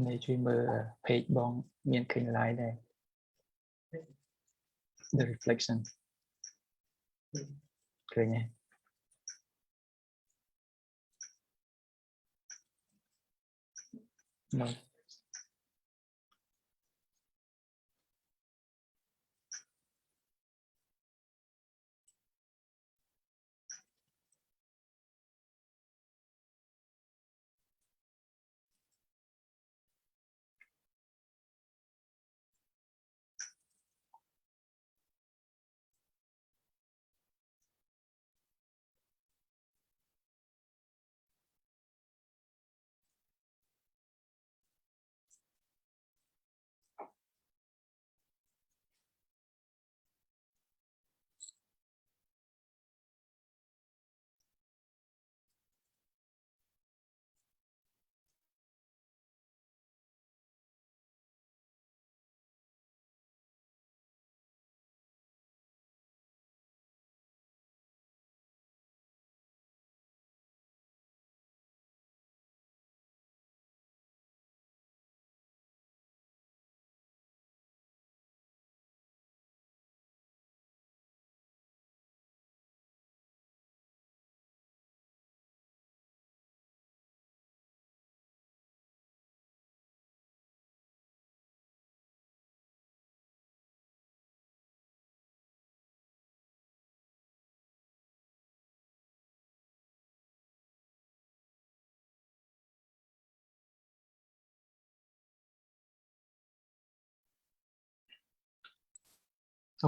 ในช่วยมือเพจบองเมียนขึ้นไลน์ได้ the reflection เคยไง no.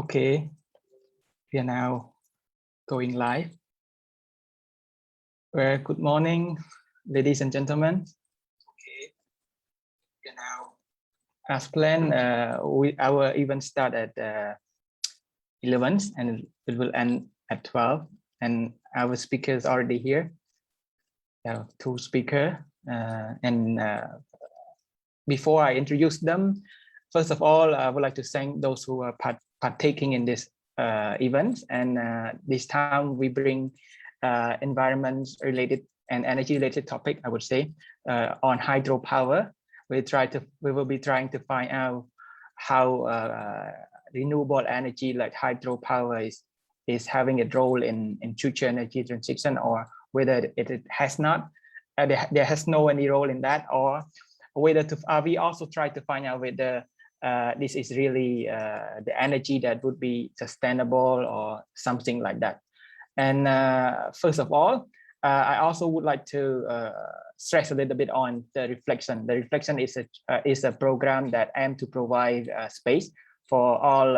Okay, we are now going live. Good morning, ladies and gentlemen. Okay, we are now, as planned, our event start at 11 and it will end at 12. And our speaker is already here. Two speakers. Before I introduce them, first of all, I would like to thank those who are partaking in this event. And this time we bring environment related and energy related topic, I would say, on hydropower. We will be trying to find out how renewable energy like hydropower is having a role in future energy transition, or whether it has not, there has no any role in that, or whether we also try to find out whether this is really the energy that would be sustainable or something like that. And first of all, I also would like to stress a little bit on the reflection. The reflection is a program that aims to provide space for all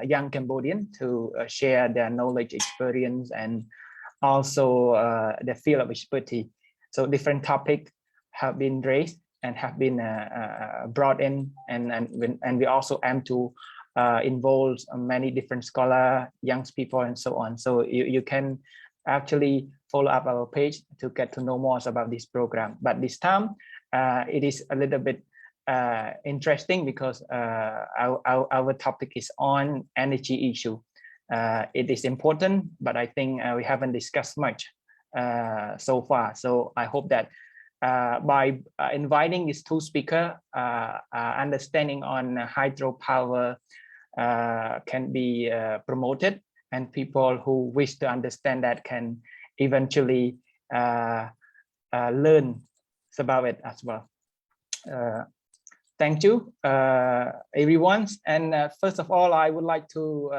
young Cambodians to share their knowledge, experience, and also the field of expertise. So different topics have been raised and have been brought in, and we also aim to involve many different scholars, young people, and so on. So you can actually follow up our page to get to know more about this program. But this time, it is a little bit interesting because our topic is on energy issue. It is important, but I think we haven't discussed much so far. So I hope that by inviting these two speakers, understanding on hydropower can be promoted, and people who wish to understand that can eventually learn about it as well. Thank you, everyone. And first of all, I would like to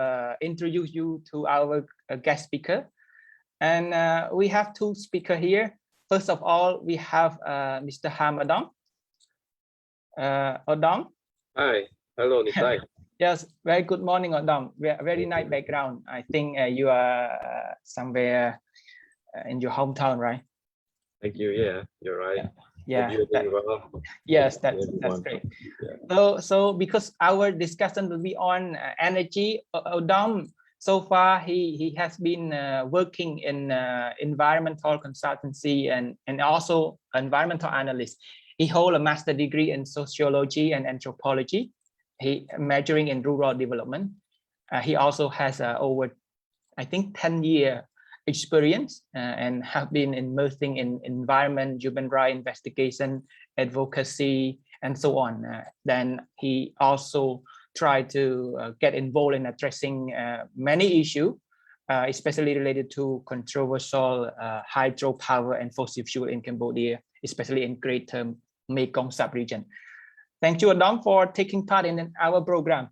introduce you to our guest speaker. And we have two speakers here. First of all, we have Mr. Oudam. Oudam. Hi, hello, Niseiy. Yes, very good morning, Oudam. Very nice background. I think you are somewhere in your hometown, right? Thank you. Yeah, you're right. Yeah. You're doing well. Yes, that's great. Yeah. So because our discussion will be on energy, Oudam, so far he has been working in environmental consultancy and also environmental analyst. He holds a master's degree in sociology and anthropology. He majoring in rural development. He also has over, I think, 10-year experience and have been immersing in environment, human rights investigation, advocacy, and so on. Then he also tried to get involved in addressing many issues, especially related to controversial hydropower and fossil fuel in Cambodia, especially in Greater Mekong sub-region. Thank you, Oudam, for taking part in our program.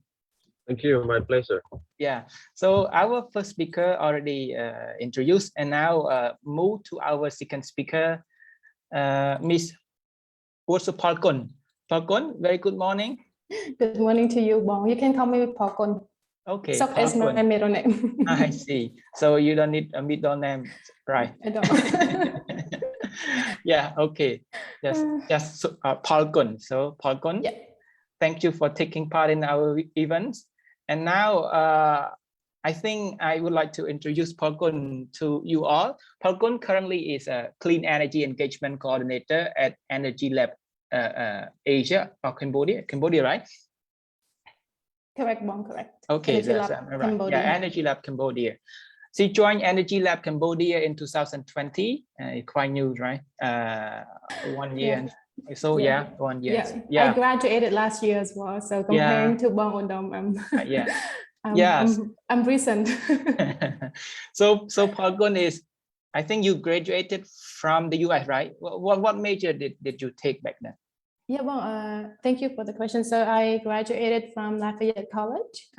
Thank you. My pleasure. Yeah. So our first speaker already introduced, and now move to our second speaker, Miss Sokphalkun. Sokphalkun, very good morning. Good morning to you, Bong. You can call me Sokphalkun. Okay. Sok is my middle name. I see. So you don't need a middle name, right? I don't. Yeah. Okay. Just Sokphalkun. So Sokphalkun, Yeah. thank you for taking part in our events. And now I think I would like to introduce Sokphalkun to you all. Sokphalkun currently is a clean energy engagement coordinator at EnergyLab Asia or Cambodia, right? Correct, Bong, correct. Okay, EnergyLab right. Cambodia. Yeah, EnergyLab Cambodia. She joined EnergyLab Cambodia in 2020. Quite new, right? 1 year. Yeah. So yeah, 1 year. Yeah. I graduated last year as well. So comparing to Bong Oudam, I'm recent. So Sokphalkun is, I think you graduated from the US, right? What major did you take back then? Yeah, well, thank you for the question. So I graduated from Lafayette College,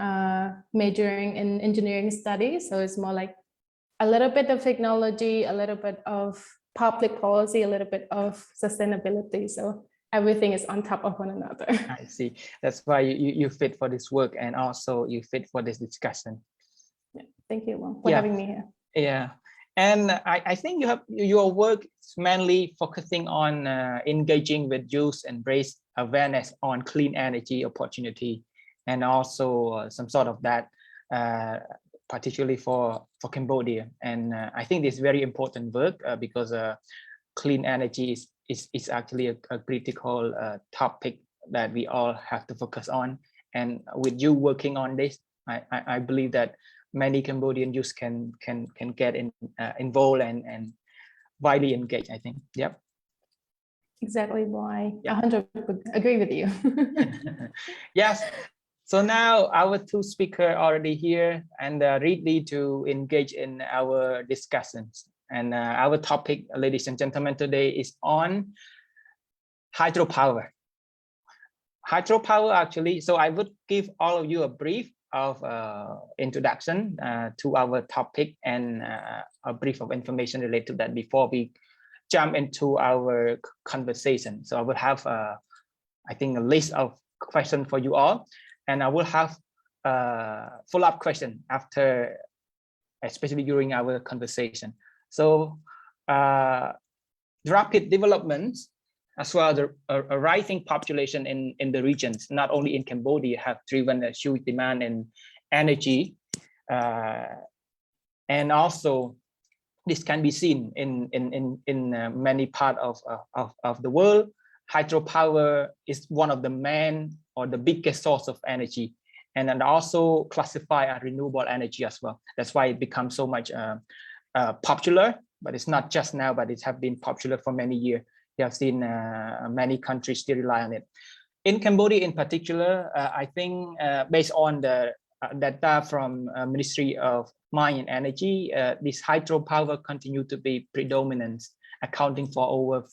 majoring in engineering studies. So it's more like a little bit of technology, a little bit of public policy, a little bit of sustainability. So everything is on top of one another. I see. That's why you fit for this work, and also you fit for this discussion. Yeah, thank you, Bong, for having me here. Yeah. And I think your work is mainly focusing on engaging with youth and raise awareness on clean energy opportunity, and also some sort of that, particularly for Cambodia. And I think this is very important work because clean energy is actually a critical topic that we all have to focus on. And with you working on this, I believe that many Cambodian youth can get involved and widely engaged, I think. Yep. Exactly, boy. 100% agree with you. Yes. So now our two speakers already here and ready to engage in our discussions. And our topic, ladies and gentlemen, today is on hydropower. Hydropower, actually, so I would give all of you a brief of introduction to our topic and a brief of information related to that before we jump into our conversation. So I will have, I think, a list of questions for you all, and I will have follow-up question after, especially during our conversation. So rapid developments as well as a rising population in the regions, not only in Cambodia, have driven a huge demand in energy. And also this can be seen in many parts of the world. Hydropower is one of the main or the biggest source of energy, and then also classified as renewable energy as well. That's why it becomes so much popular, but it's not just now, but it has been popular for many years. You have seen many countries still rely on it. In Cambodia in particular, I think based on the data from Ministry of Mine and Energy, this hydropower continue to be predominant, accounting for over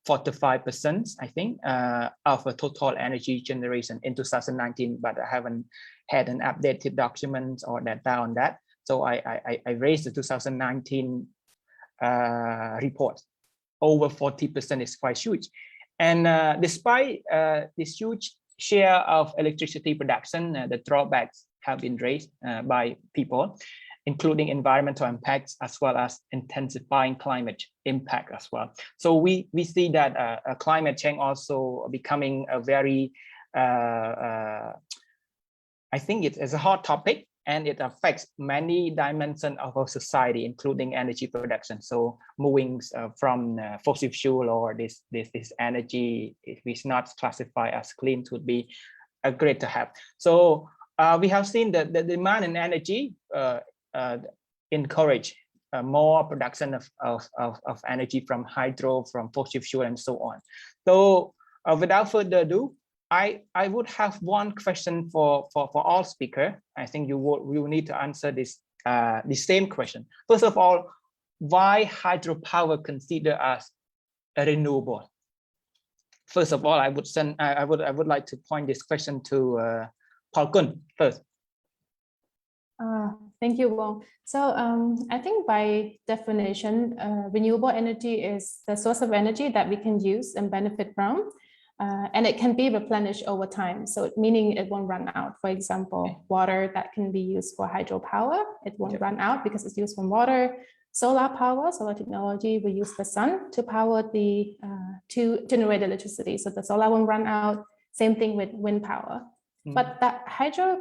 45%, I think, of a total energy generation in 2019, but I haven't had an updated document or data on that. So I raised the 2019 report. Over 40% is quite huge. And despite this huge share of electricity production, the drawbacks have been raised by people, including environmental impacts as well as intensifying climate impact as well. So we see that climate change also becoming a very, I think it's a hot topic, and it affects many dimensions of our society, including energy production. So moving from fossil fuel or this energy, if it's not classified as clean, would be great to have. So we have seen that the demand in energy encourage more production of energy from hydro, from fossil fuel, and so on. So Without further ado, I would have one question for all speakers. I think you will need to answer this the same question. First of all, why hydropower considered as a renewable? First of all, I would like to point this question to Sokphalkun first. Thank you, Wong. So I think by definition, renewable energy is the source of energy that we can use and benefit from, and it can be replenished over time. So meaning it won't run out. For example, water that can be used for hydropower, it won't run out because it's used from water. Solar power, solar technology, we use the sun to power to generate electricity. So the solar won't run out. Same thing with wind power. But that hydro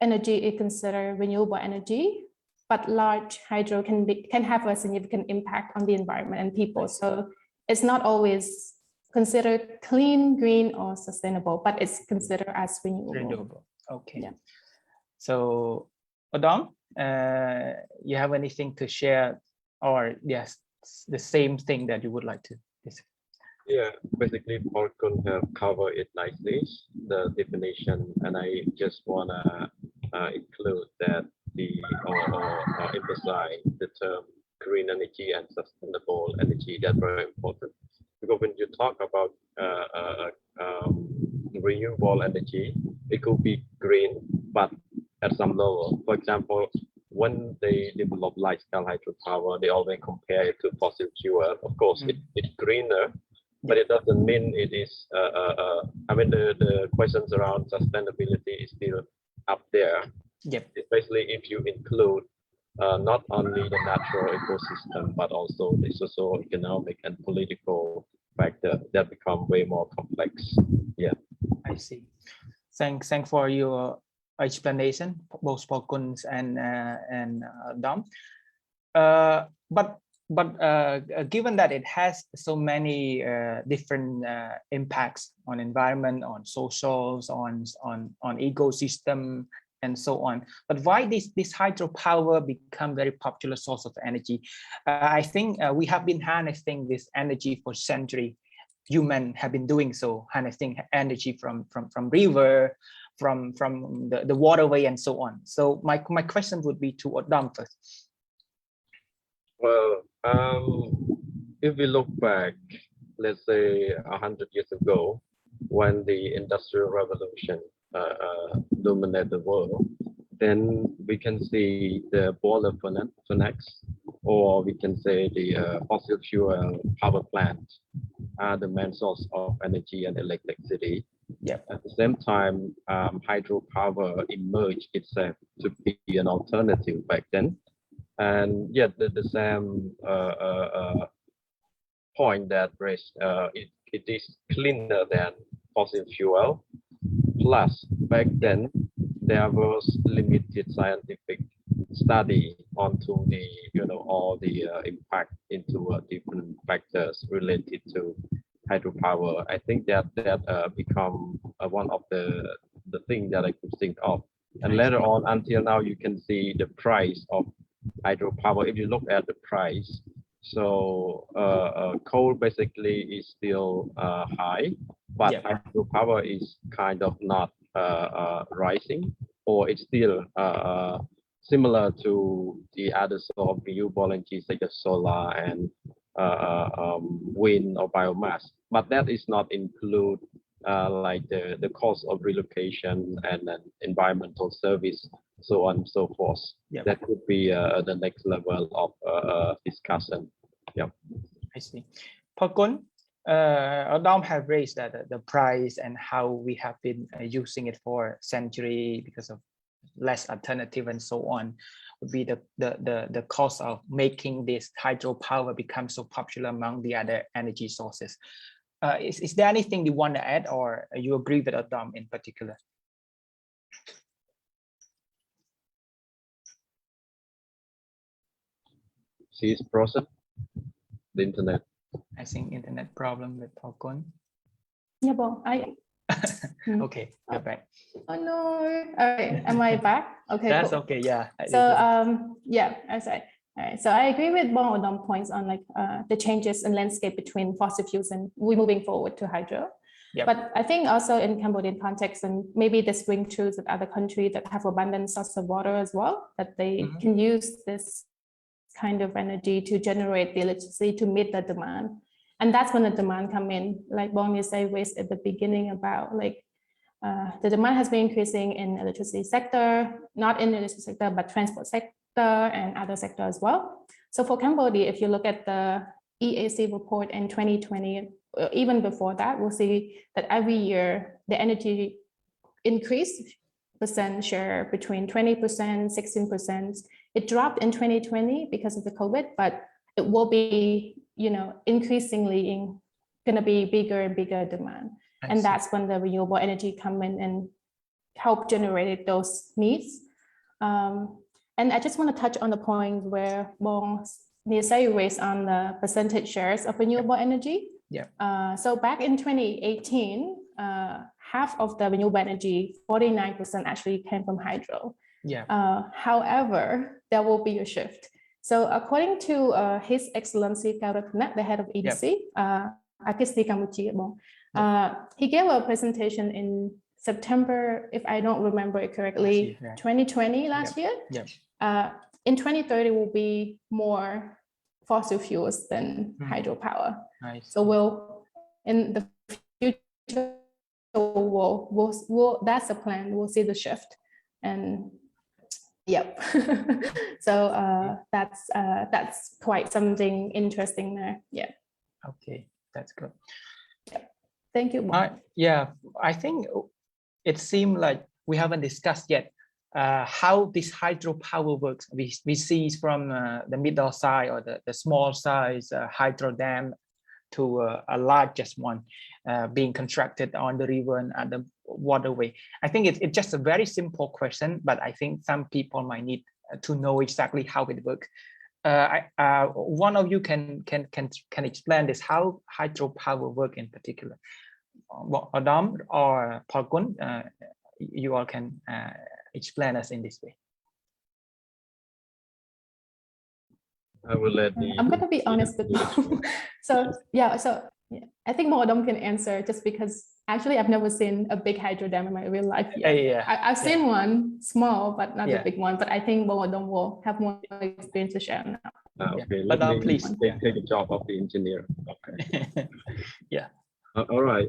energy is considered renewable energy, but large hydro can have a significant impact on the environment and people. So it's not always considered clean, green, or sustainable, but it's considered as renewable. Okay. Yeah. So, Oudam, you have anything to share, or yes, the same thing that you would like to discuss? Yeah, basically, Sokphalkun have covered it nicely, the definition, and I just wanna include that or emphasize the term green energy and sustainable energy. That's very important, because when you talk about renewable energy, it could be green, but at some level. For example, when they develop large-scale hydropower, they always compare it to fossil fuel. Of course, it's greener, but it doesn't mean it is. I mean, the questions around sustainability is still up there. Yep. Especially if you include not only the natural ecosystem, but also the socio-economic and political factor that become way more complex. Yeah. I see. Thanks for your explanation, both Sokphalkun and Oudam. But given that it has so many different impacts on environment, on socials, on ecosystem, and so on, but why this hydropower become very popular source of energy? I think we have been harnessing this energy for centuries. Humans have been doing so, harnessing energy from river, from the waterway, and so on. So my question would be to Oudam first. Well, if we look back, let's say 100 years ago, when the Industrial Revolution dominated the world, then we can see the boiler furnace, or we can say the fossil fuel power plants are the main source of energy and electricity. Yeah. At the same time, hydropower emerged itself to be an alternative back then. And yet the same point that raised, it is cleaner than fossil fuel. Plus, back then, there was limited scientific study onto the, all the impact into different factors related to hydropower. I think that become one of the things that I could think of. And later on, until now, you can see the price of hydropower. If you look at the price, so coal basically is still high, but hydropower is kind of not rising, or it's still similar to the other sort of renewable energy such as solar and wind or biomass. But that is not include like the cost of relocation and then environmental service, so on and so forth. Yep. That could be the next level of discussion. Yeah, I see. Sokphalkun, Oudam have raised that the price and how we have been using it for centuries because of less alternative and so on, would be the cost of making this hydropower become so popular among the other energy sources. Is there anything you want to add, or you agree with Oudam in particular? She's processed the internet. I think internet problem with Sokphalkun. Yeah, well, Okay, you're back. Oh no! All right, am I back? Okay, that's cool. okay. Yeah. So yeah, I said. All right, so I agree with Oudam points on like the changes in landscape between fossil fuels and we moving forward to hydro. Yep. But I think also in Cambodian context, and maybe this ring true with other countries that have abundant source of water as well, that they can use this kind of energy to generate the electricity to meet the demand. And that's when the demand come in, like Bong Niseiy raised at the beginning about like the demand has been increasing in electricity sector, not in the electricity sector, but transport sector and other sector as well. So for Cambodia, if you look at the EAC report in 2020, even before that, we'll see that every year the energy increase percent share between 20%, 16%. It dropped in 2020 because of the COVID, but it will be, increasingly going to be bigger and bigger demand. And that's when the renewable energy come in and help generate those needs. And I just want to touch on the point where Bong Niseiy raised on the percentage shares of renewable energy. Yeah. So back in 2018, half of the renewable energy, 49% actually came from hydro. Yeah. However, there will be a shift. So according to His Excellency Co-ordinator, the head of EDC, Akisti Cambodia, he gave a presentation in September, if I don't remember it correctly, 2020 last year. Yeah. In 2030 will be more fossil fuels than hydropower. Nice. So in the future, that's the plan. We'll see the shift, and yep. So that's quite something interesting there. Yeah. Okay, that's good. Yep. Thank you. Yeah, I think it seemed like we haven't discussed yet how this hydropower works. We see from the middle size or the small size hydro dam to a largest one being constructed on the river and at the waterway. I think it's just a very simple question, but I think some people might need to know exactly how it works. One of you can explain this, how hydropower work in particular. Oudam or Sokphalkun, you all can explain us in this way. I will let I'm going to be honest with you. So I think Oudam can answer, just because actually I've never seen a big hydro dam in my real life yet. I've seen one small, but not a big one. But I think Oudam will have more experience to share now. Okay, but let me please take the job of the engineer. Okay. Yeah. All right.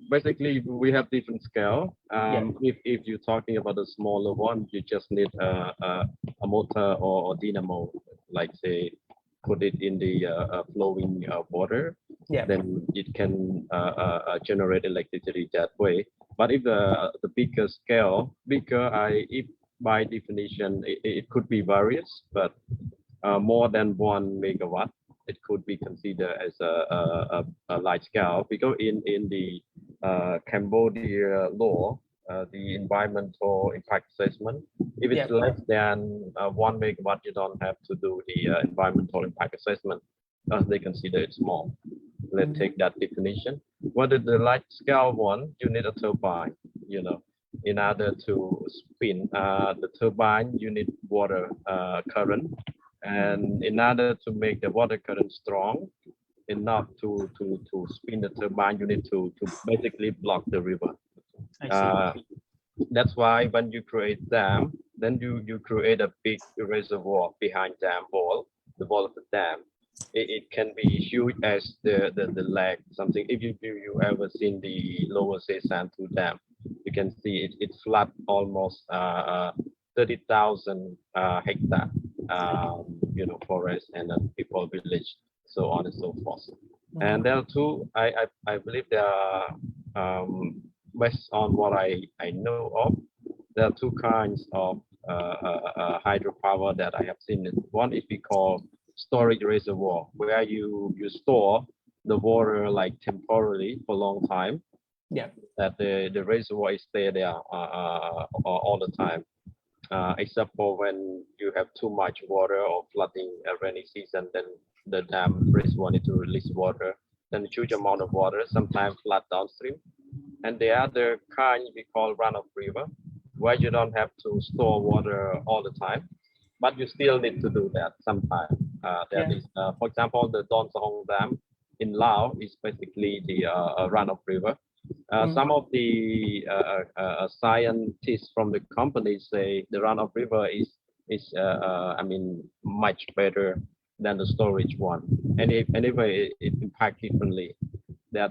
Basically, we have different scale. If you're talking about a smaller one, you just need a motor or dynamo, like say, put it in the flowing water. Yeah. Then it can generate electricity that way. But if the bigger scale, if by definition it could be various, but more than 1 megawatt. It could be considered as a large scale, because in the Cambodia law, the environmental impact assessment, if it's less than 1 megawatt, you don't have to do the environmental impact assessment, as they consider it small. Let's take that definition. What is the large scale one? You need a turbine, in order to spin the turbine, you need water current. And in order to make the water current strong enough to spin the turbine, you need to basically block the river. That's why when you create dam, then you create a big reservoir behind dam wall, the wall of the dam. It can be huge as the leg, something. If you ever seen the lower Sesantu Dam, you can see it's flat almost 30,000 hectare. Forest and people village, so on and so forth. And there are two, I believe there are, based on what I know of, there are two kinds of hydropower that I have seen. One is we call storage reservoir, where you store the water like temporarily for a long time. Yeah. That the reservoir is stay there all the time. Except for when you have too much water or flooding a rainy season, then the dam reservoir need to release water, then a huge amount of water, sometimes flood downstream. And the other kind we call runoff river, where you don't have to store water all the time, but you still need to do that sometimes. Is, for example, the Don Sahong Dam in Laos is basically the runoff river. Some of the scientists from the company say the runoff river is I mean, much better than the storage one. And anyway, it impacts differently. The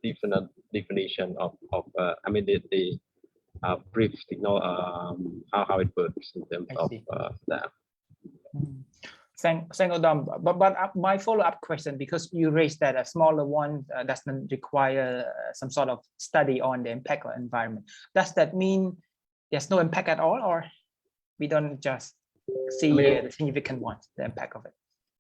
definite definition of I mean the brief signal how it works in terms of that. Thank Oudam. But my follow-up question, because you raised that a smaller one doesn't require some sort of study on the impact on environment. Does that mean there's no impact at all, or we don't just see the significant ones, the impact of it?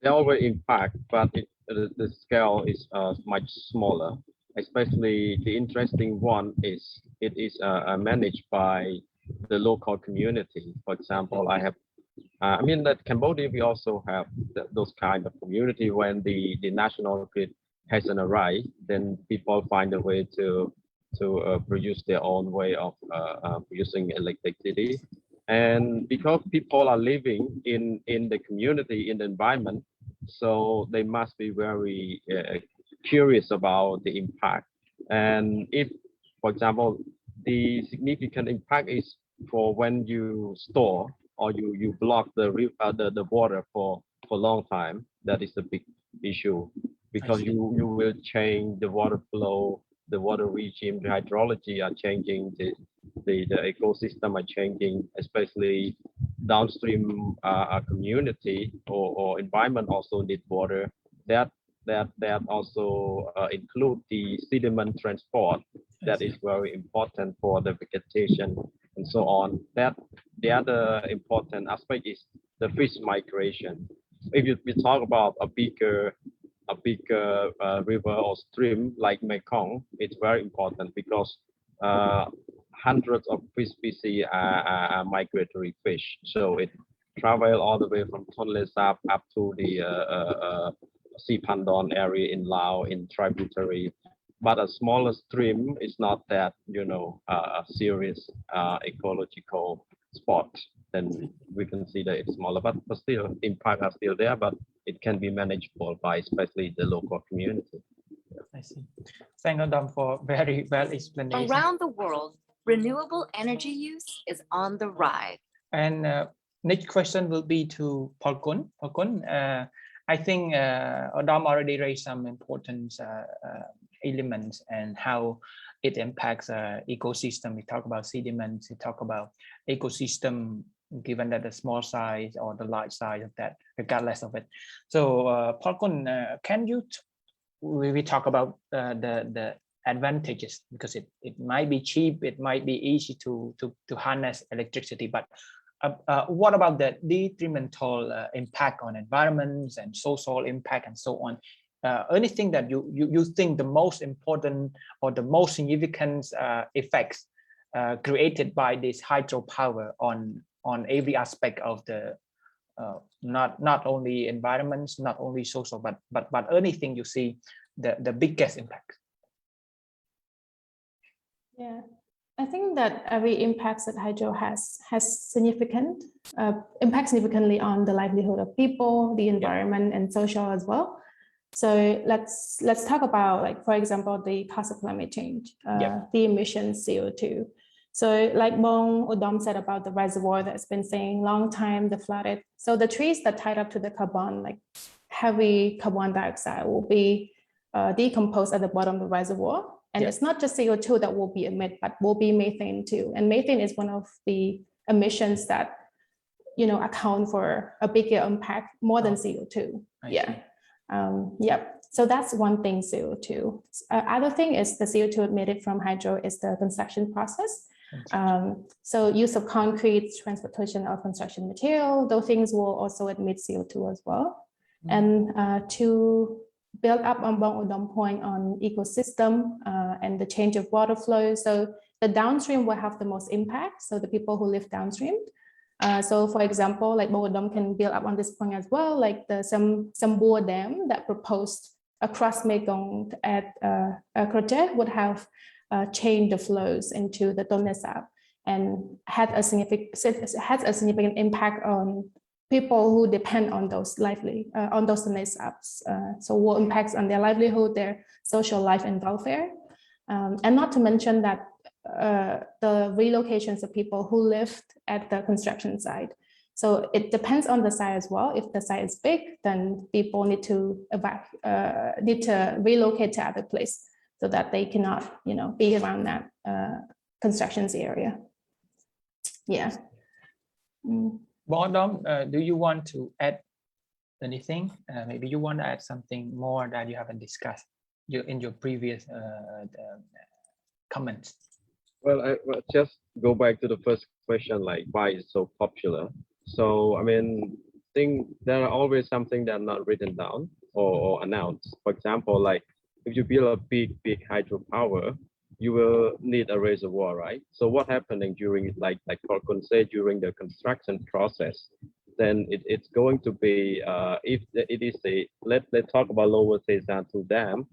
There are always impact, but the scale is much smaller. Especially the interesting one is it is managed by the local community. For example, I mean that Cambodia, we also have those kind of community. When the national grid has an array, then people find a way to produce their own way of producing electricity. And because people are living in the community, in the environment, so they must be very curious about the impact. And if, for example, the significant impact is for when you store or you block the water for a long time, that is a big issue, because you will change the water flow, the water regime, the hydrology are changing, the ecosystem are changing, especially downstream community or environment also need water. That also include the sediment transport. That is very important for the vegetation and so on. That the other important aspect is the fish migration. If we talk about a bigger river or stream like Mekong, it's very important because hundreds of fish species are migratory fish. So it travel all the way from Tonle Sap up to the Sea Pandon area in Laos in tributary. But a smaller stream is not that, a serious ecological spot. Then we can see that it's smaller, but still impact are still there, but it can be manageable by especially the local community. I see. Thank you, Oudam, for very well explanation. Around the world, renewable energy use is on the rise. And next question will be to Sokphalkun. I think Oudam already raised some important elements and how it impacts ecosystem. We talk about sediments, we talk about ecosystem, given that the small size or the large size of that, regardless of it. So Sokphalkun, can you we talk about the advantages, because it might be cheap, it might be easy to harness electricity, but what about the detrimental impact on environments and social impact and so on? Anything that you think the most important or the most significant effects created by this hydropower on every aspect of the not only environments, not only social, but anything you see the biggest impact? Yeah, I think that every impact that hydro has significant impact significantly on the livelihood of people, the environment, and social as well. So let's talk about, like, for example, the cause of climate change, the emissions CO2. So like Oudam said about the reservoir that's been saying long time, the flooded. So the trees that tied up to the carbon, like heavy carbon dioxide, will be decomposed at the bottom of the reservoir. And it's not just CO2 that will be emitted, but will be methane too. And methane is one of the emissions that, account for a bigger impact, more than CO2. So that's one thing, CO2. Other thing is the CO2 emitted from hydro is the construction process. So use of concrete, transportation of construction material, those things will also emit CO2 as well. And to build up on Oudam's point on ecosystem and the change of water flow. So the downstream will have the most impact. So the people who live downstream. So for example, like Oudam can build up on this point as well, like the Sambur Dam that proposed across Mekong at Croce would have changed the flows into the Tonle Sap and had a significant impact on people who depend on those on those apps. So what impacts on their livelihood, their social life and welfare, and not to mention that the relocations of people who lived at the construction site. So it depends on the site as well. If the site is big, then people need to relocate to other place so that they cannot, be around that constructions area. Yeah. Oudam, do you want to add anything? Maybe you want to add something more that you haven't discussed in your previous comments. Well, I just go back to the first question, like why it's so popular. So, I mean, I think there are always something that are not written down or announced. For example, like if you build a big hydropower, you will need a reservoir, right? So what happening during, like Sokphalkun said, during the construction process, then it's going to be, if it is let's talk about Lower Sao Dam.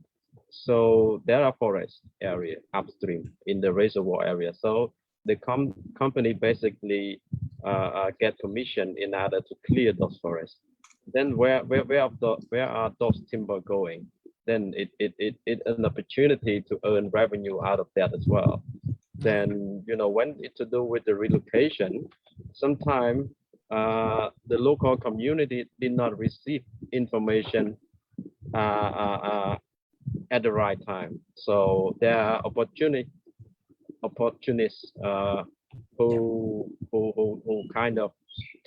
So there are forest area upstream in the reservoir area. So the company basically get permission in order to clear those forests. Then where are those timber going? Then it's an opportunity to earn revenue out of that as well. Then when it's to do with the relocation, sometimes the local community did not receive information at the right time. So there are opportunists who kind of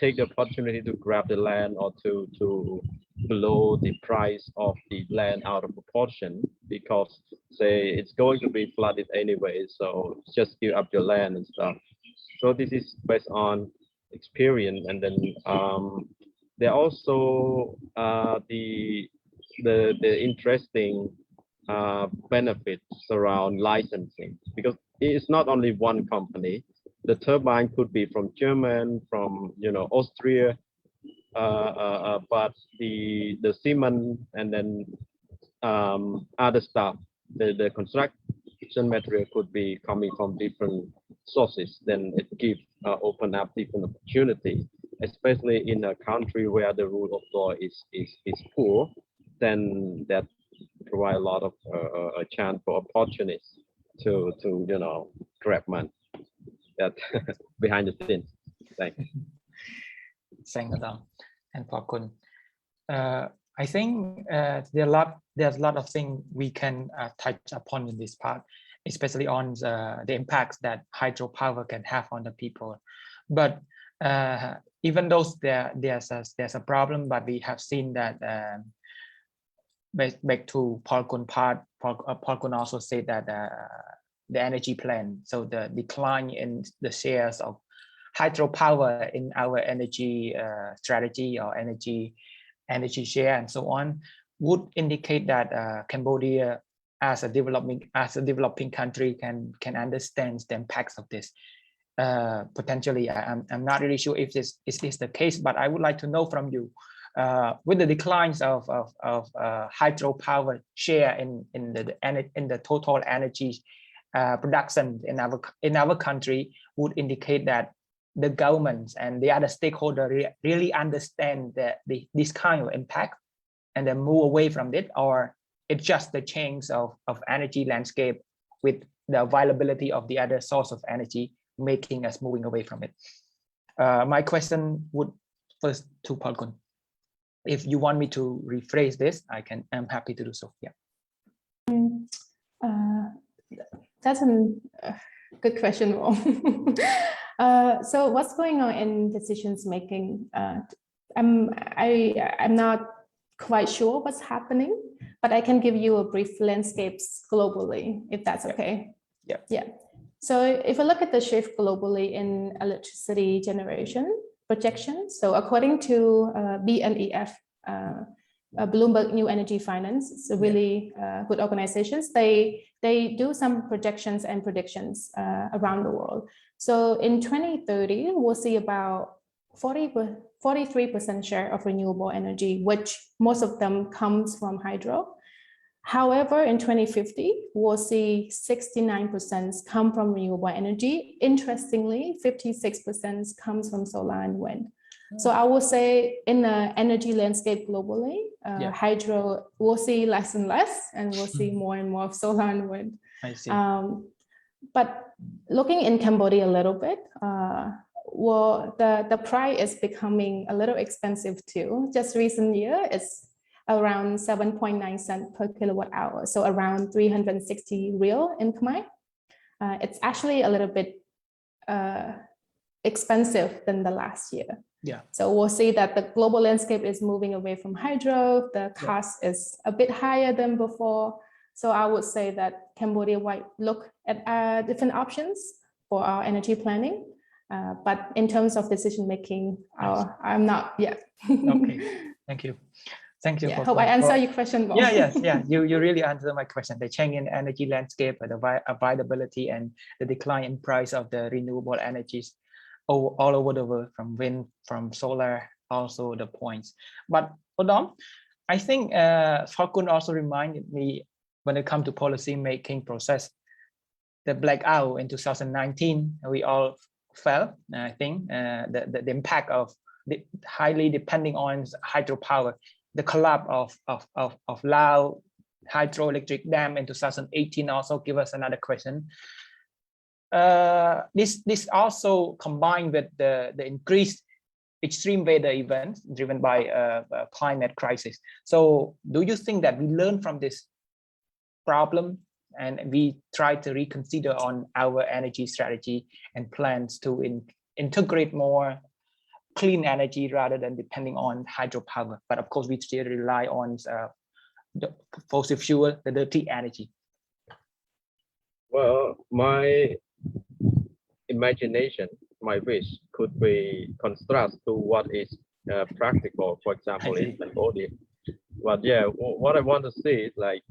take the opportunity to grab the land or to blow the price of the land out of proportion, because say it's going to be flooded anyway, so just give up your land and stuff. So this is based on experience. And then there are also the interesting benefits around licensing, because it's not only one company. The turbine could be from German, from Austria, but the cement and then other stuff, the construction material could be coming from different sources. Then it gives open up different opportunity, especially in a country where the rule of law is poor. Then that provide a lot of a chance for opportunists to grab money that behind the scenes. Thanks. Thanks, Oudam and Sokphalkun. I think there's a lot of things we can touch upon in this part, especially on the impacts that hydropower can have on the people. But even though there's a problem, but we have seen that back to Sokphalkun part, Sokphalkun also said that the energy plan, so the decline in the shares of hydropower in our energy strategy or energy share and so on, would indicate that Cambodia as a developing country can understand the impacts of this. Potentially, I'm not really sure if this is the case, but I would like to know from you, with the declines of hydropower share in the total energy production in our country, would indicate that the governments and the other stakeholders really understand this kind of impact and then move away from it, or it's just the change of energy landscape with the availability of the other source of energy making us moving away from it. My question would first to Sokphalkun. If you want me to rephrase this, I'm happy to do so. Yeah. That's a good question. So what's going on in decisions making? I'm not quite sure what's happening, but I can give you a brief landscapes globally, if that's okay. Yeah. Yeah. So if we look at the shift globally in electricity generation projections, so according to BNEF, Bloomberg New Energy Finance, it's a really good organizations. They do some projections and predictions around the world. So in 2030, we'll see about 43% share of renewable energy, which most of them comes from hydro. However, in 2050, we'll see 69% come from renewable energy. Interestingly, 56% comes from solar and wind. So I would say in the energy landscape globally, hydro we'll see less and less, and we'll see more and more of solar and wind. I see. But looking in Cambodia a little bit, well, the price is becoming a little expensive too. Just recent year, it's around 7.9 cents per kilowatt hour, so around 360 real in Khmer. It's actually a little bit expensive than the last year. Yeah. So we'll see that the global landscape is moving away from hydro. The cost is a bit higher than before. So I would say that Cambodia might look at different options for our energy planning. But in terms of decision making, I'm not yet. Okay, thank you. Thank you. Yeah, hope I answer your question more. Yeah. You really answered my question. The change in energy landscape, the availability and the decline in price of the renewable energies all over the world, from wind, from solar, also the points. But Oudam, I think Sokphalkun also reminded me when it comes to policy making process, the blackout in 2019, we all felt, I think, the impact of the highly depending on hydropower, the collapse of Lao hydroelectric dam in 2018 also give us another question. This also combined with the increased extreme weather events driven by climate crisis. So do you think that we learn from this problem and we try to reconsider on our energy strategy and plans to integrate more clean energy rather than depending on hydropower? But of course, we still rely on the fossil fuel, the dirty energy. Well, my imagination, my wish could be contrast to what is practical, for example, in Cambodia. But yeah, what I want to say is like,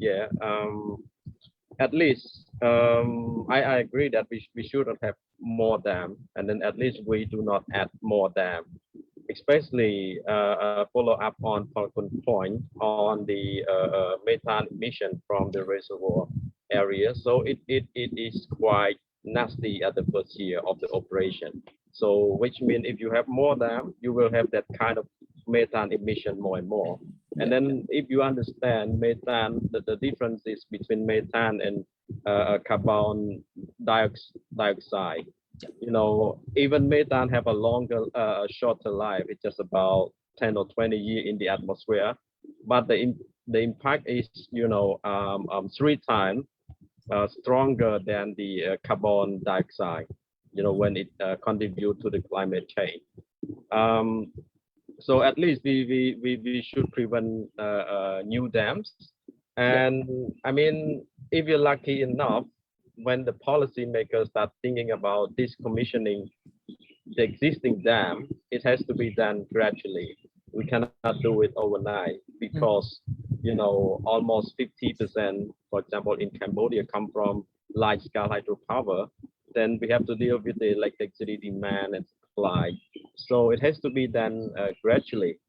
at least I agree that we shouldn't have more dam, and then at least we do not add more dam, especially follow up on Sokphalkun point on the methane emission from the reservoir area. So it is quite nasty at the first year of the operation. So which means if you have more dam, you will have that kind of methane emission more and more. And then if you understand methane, the differences between methane and carbon dioxide, you know, even methane have a longer, shorter life. It's just about 10 or 20 years in the atmosphere, but the impact is, you know, 3 times stronger than the carbon dioxide, you know, when it contributes to the climate change. So at least we should prevent new dams. And I mean, if you're lucky enough, when the policymakers start thinking about decommissioning the existing dam, it has to be done gradually. We cannot do it overnight because, you know, almost 50%, for example, in Cambodia come from large-scale hydropower. Then we have to deal with the electricity demand and supply. So it has to be done gradually.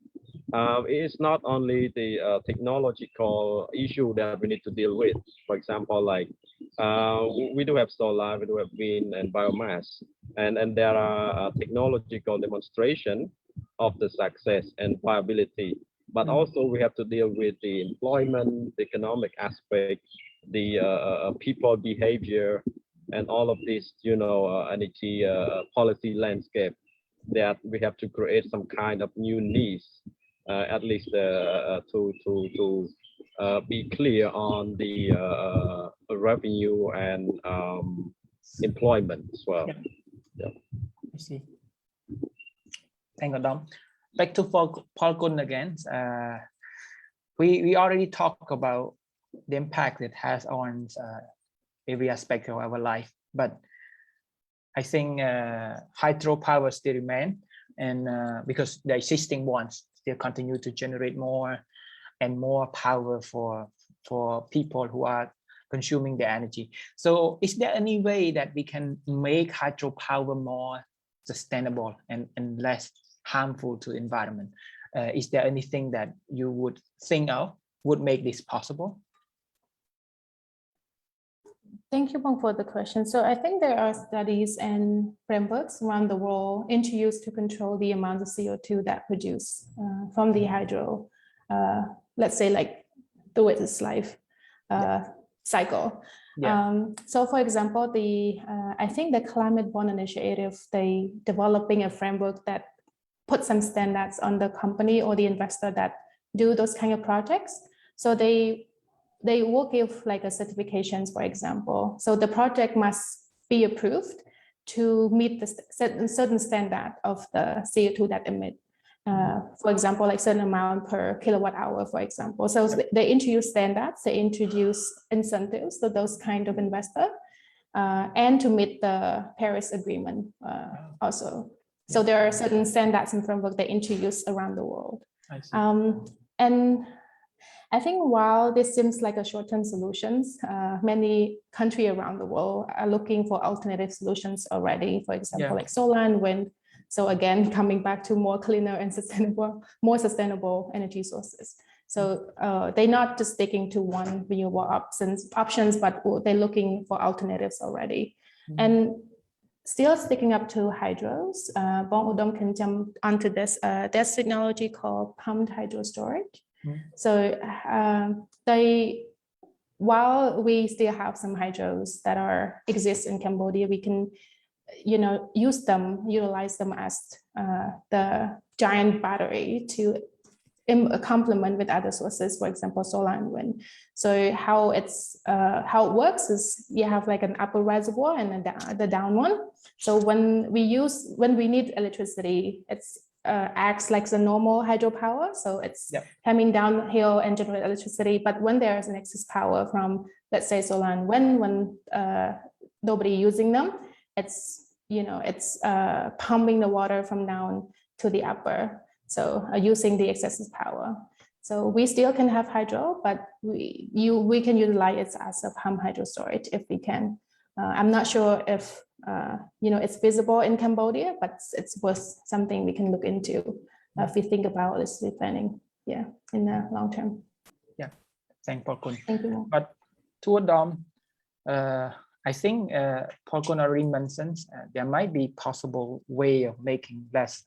It is not only the technological issue that we need to deal with. For example, like we do have solar, we do have wind and biomass, and there are technological demonstration of the success and viability. But also we have to deal with the employment, the economic aspect, the people behavior, and all of this, you know, energy policy landscape that we have to create some kind of new needs, at least to be clear on the revenue and employment as well. I see. Thank you, Oudam. Back to Sokphalkun again. We already talked about the impact it has on every aspect of our life, but I think hydropower still remain, and because the existing ones still continue to generate more and more power for people who are consuming the energy. So is there any way that we can make hydropower more sustainable and less harmful to the environment? Is there anything that you would think of would make this possible? Thank you, Bong, for the question. So I think there are studies and frameworks around the world introduced to control the amount of CO2 that produce from the hydro, let's say like through its life cycle. So for example, I think the Climate Bond Initiative, they developing a framework that put some standards on the company or the investor that do those kind of projects. So they will give like a certifications, for example. So the project must be approved to meet the certain standard of the CO2 that emit. For example, like certain amount per kilowatt hour, for example. So they introduce standards, they introduce incentives to those kind of investor, and to meet the Paris Agreement also. So there are certain standards and framework they introduce around the world. And I think while this seems like a short-term solutions, many countries around the world are looking for alternative solutions already, for example, like solar and wind. So again, coming back to more cleaner and more sustainable energy sources. So they're not just sticking to one renewable options, but they're looking for alternatives already. And still sticking up to hydros, Bong Oudam can jump onto this. There's technology called pumped hydro storage. So while we still have some hydros that exist in Cambodia, we can, utilize them as the giant battery to complement with other sources, for example, solar and wind. So how it works is you have like an upper reservoir and the down one. So when we need electricity, it's acts like the normal hydropower. So it's coming downhill and generate electricity. But when there's an excess power from, let's say, solar and wind, when nobody using them, it's pumping the water from down to the upper. So using the excess power. So we still can have hydro, but we can utilize it as a pumped hydro storage if we can. I'm not sure if it's visible in Cambodia, but it's worth something we can look into if we think about this planning, in the long term. Thank you. Thank you. But to Oudam, I think Phalkun already mentioned there might be possible way of making less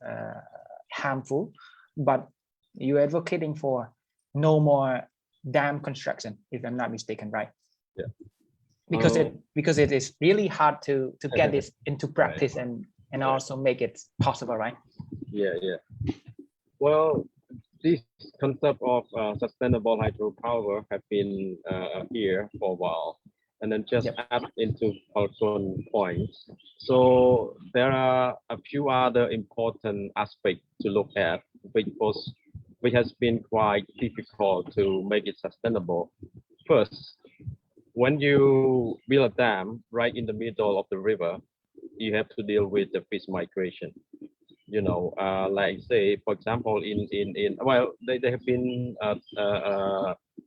harmful, but you're advocating for no more dam construction, if I'm not mistaken, right? Yeah. Because it is really hard to get this into practice and also make it possible, right? Yeah. Well, this concept of sustainable hydropower have been here for a while, and then just add into Phalkun points. So there are a few other important aspects to look at, which has been quite difficult to make it sustainable. First, when you build a dam right in the middle of the river, you have to deal with the fish migration. Like say, for example, there have been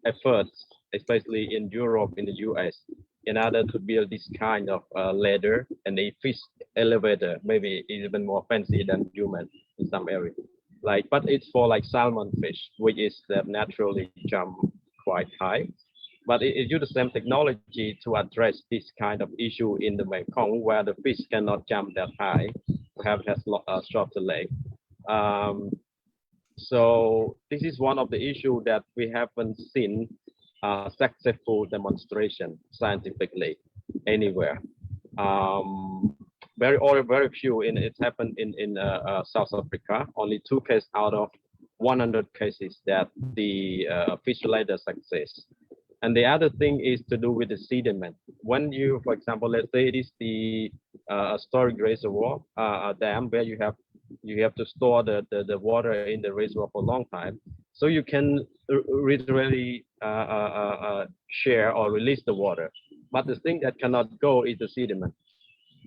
efforts, especially in Europe, in the US, in order to build this kind of ladder and a fish elevator, maybe even more fancy than human in some areas. But it's for like salmon fish, which is that naturally jump quite high. But it uses the same technology to address this kind of issue in the Mekong, where the fish cannot jump that high, perhaps has a shorter leg. So this is one of the issues that we haven't seen successful demonstration scientifically anywhere. Very few. It happened in South Africa. Only 2 cases out of 100 cases that the fish ladder success. And the other thing is to do with the sediment. When you, for example, let's say it is the storage reservoir dam where you have to store the water in the reservoir for a long time, so you can literally share or release the water. But the thing that cannot go is the sediment.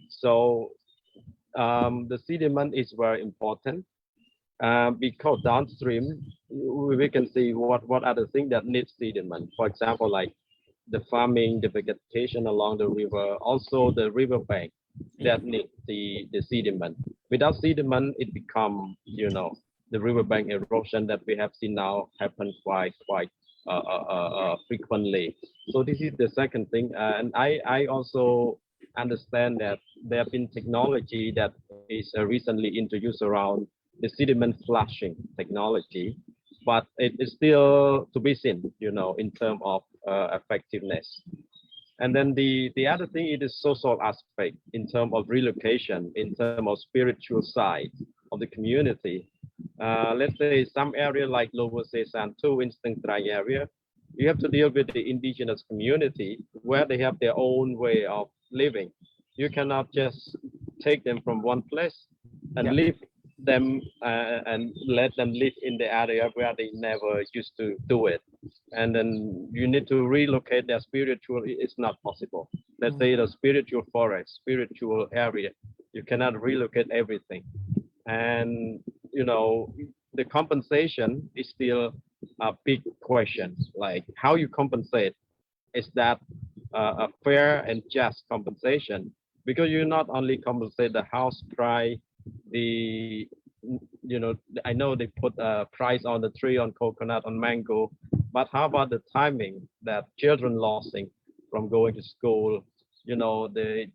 So the sediment is very important. Because downstream, we can see what are the things that need sediment. For example, like the farming, the vegetation along the river, also the riverbank that need the sediment. Without sediment, it becomes, the riverbank erosion that we have seen now happen quite frequently. So this is the second thing, and I also understand that there have been technology that is recently introduced around the sediment flushing technology, but it is still to be seen, you know, in terms of effectiveness. And then the other thing is the social aspect in terms of relocation, in terms of spiritual side of the community. Let's say some area like Lower Sesan 2 Instant Dry area, you have to deal with the indigenous community where they have their own way of living. You cannot just take them from one place and leave them and let them live in the area where they never used to do it. And then you need to relocate their spiritual, it's not possible. Let's say the spiritual forest, spiritual area, you cannot relocate everything. And, you know, the compensation is still a big question, like how you compensate. Is that a fair and just compensation? Because you not only compensate the house price, the, you know, I know they put a price on the tree, on coconut, on mango, but how about the timing that children losing from going to school, you know, the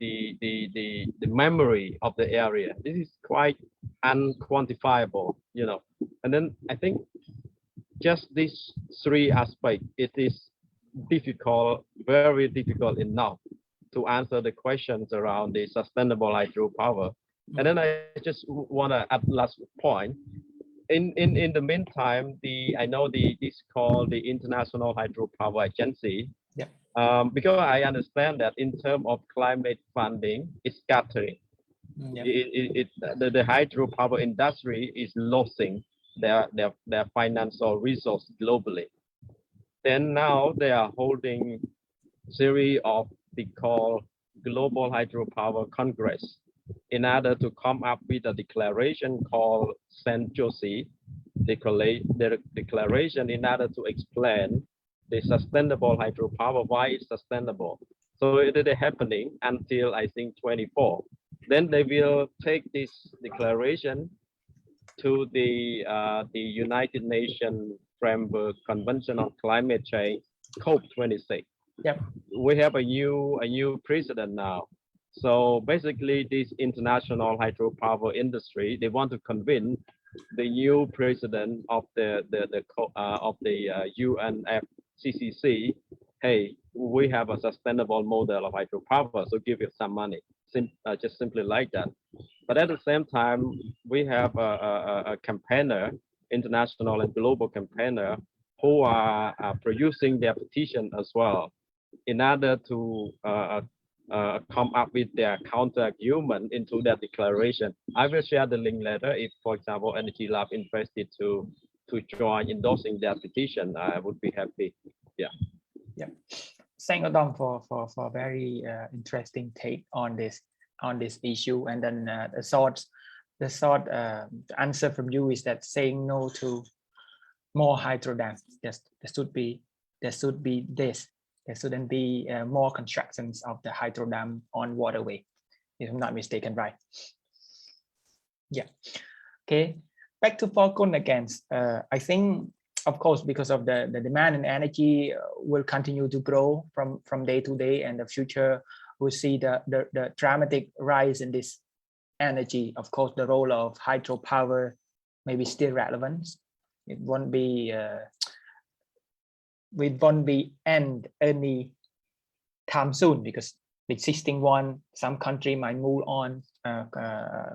memory of the area. This is quite unquantifiable, you know. And then I think just these three aspects, it is difficult, very difficult enough to answer the questions around the sustainable hydropower. And then I just want to add last point. In the meantime, I know this called the International Hydropower Agency. Because I understand that in terms of climate funding, it's scattering. The hydropower industry is losing their financial resource globally. Then now they are holding series of the called Global Hydropower Congress in order to come up with a declaration called San Jose declaration in order to explain the sustainable hydropower, why it's sustainable. So it is happening until I think 24. Then they will take this declaration to the United Nations Framework Convention on Climate Change, COP26. We have a new president now. So basically, this international hydropower industry, they want to convince the new president of the UNFCCC, hey, we have a sustainable model of hydropower, so give it some money. Just simply like that. But at the same time, we have a campaigner, international and global campaigner, who are producing their petition as well, in order to come up with their counter argument into that declaration. I will share the link later if, for example, EnergyLab interested to join endorsing their petition. I would be happy. Thank Oudam for very interesting take on this issue. And then the short answer from you is that saying no to more hydro dams. There should be this. There shouldn't be more constructions of the hydro dam on waterway, if I'm not mistaken, right? Yeah. Okay. Back to Sokphalkun again. I think, of course, because of the demand and energy will continue to grow from day to day, and the future will see the dramatic rise in this energy. Of course, the role of hydropower may be still relevant. It won't be end any time soon, because the existing one, some country might move on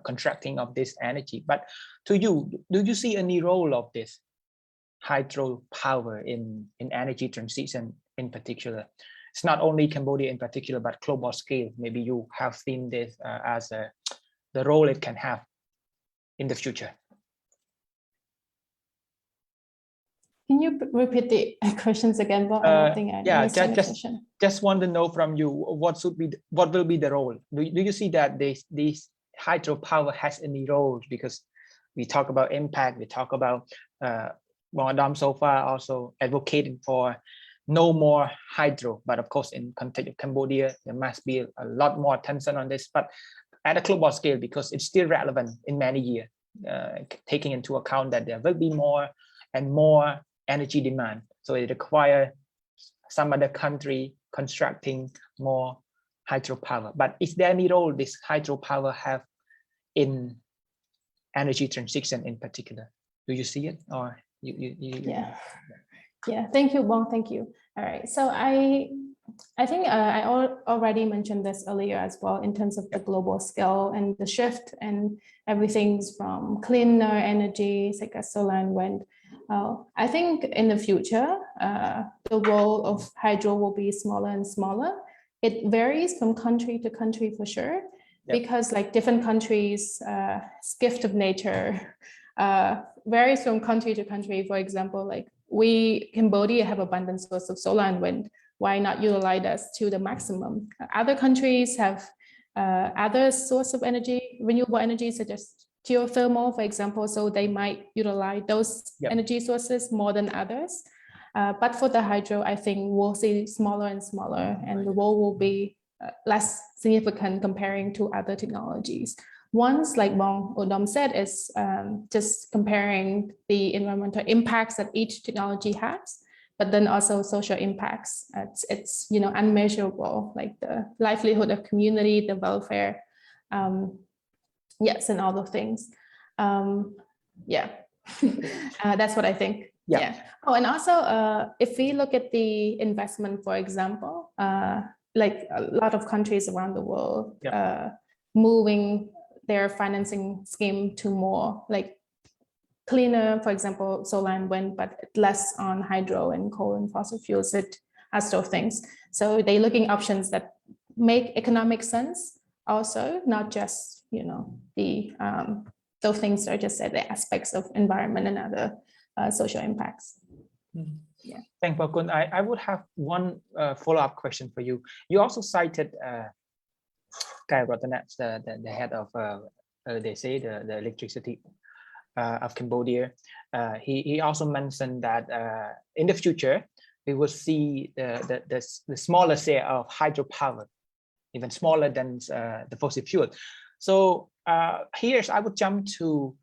contracting of this energy. But to you, do you see any role of this hydropower in energy transition in particular? It's not only Cambodia in particular, but global scale. Maybe you have seen this as the role it can have in the future. Can you repeat the questions again? But I don't think I understand the question. Just want to know from you what will be the role. Do you see that this hydropower has any role? Because we talk about impact, we talk about Oudam so far also advocating for no more hydro, but of course in context of Cambodia there must be a lot more attention on this, but at a global scale, because it's still relevant in many years, taking into account that there will be more and more energy demand. So it requires some other country constructing more hydropower. But is there any role this hydropower have in energy transition in particular? Do you see it, or you Yeah, thank you, Bong. Thank you. All right, so I think I already mentioned this earlier as well in terms of the global scale and the shift and everything's from cleaner energy, such as solar and wind. I think in the future, the role of hydro will be smaller and smaller. It varies from country to country for sure, because like different countries' gift of nature varies from country to country. For example, like Cambodia have abundant source of solar and wind. Why not utilize us to the maximum? Other countries have other source of energy, renewable energy, such as geothermal, for example, so they might utilize those energy sources more than others. But for the hydro, I think we'll see smaller and smaller, and the role will be less significant comparing to other technologies. Once, like Oudam said, is just comparing the environmental impacts that each technology has, but then also social impacts. It's unmeasurable, like the livelihood of community, the welfare, yes, and all those things. That's what I think. Yeah. Oh, and also, if we look at the investment, for example, like a lot of countries around the world moving their financing scheme to more like cleaner, for example, solar and wind, but less on hydro and coal and fossil fuels, as those things. So they're looking options that make economic sense also, not just, those things are just the aspects of environment and other social impacts. Yeah. Thanks, Pakun. I would have one follow-up question for you. You also cited the head of they say the electricity of Cambodia. He also mentioned that in the future we will see the smaller share of hydropower, even smaller than the fossil fuel. So here I would jump to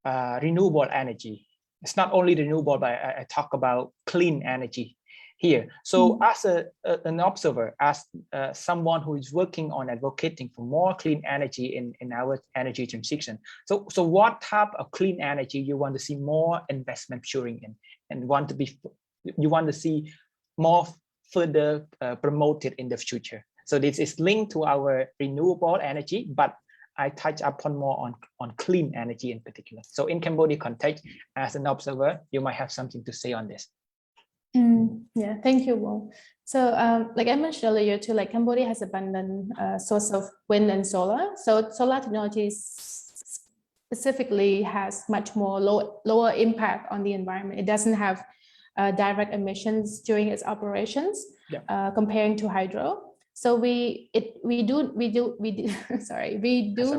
renewable energy. It's not only renewable, but I talk about clean energy here. So as an observer, as someone who is working on advocating for more clean energy in our energy transition, so what type of clean energy you want to see more investment pouring in, and you want to see more further promoted in the future? So this is linked to our renewable energy, but I touch upon more on clean energy in particular. So in Cambodia context, as an observer, you might have something to say on this. Yeah, thank you, Will. So like I mentioned earlier too, like Cambodia has abundant source of wind and solar. So solar technology specifically has much more lower impact on the environment. It doesn't have direct emissions during its operations comparing to hydro. So we do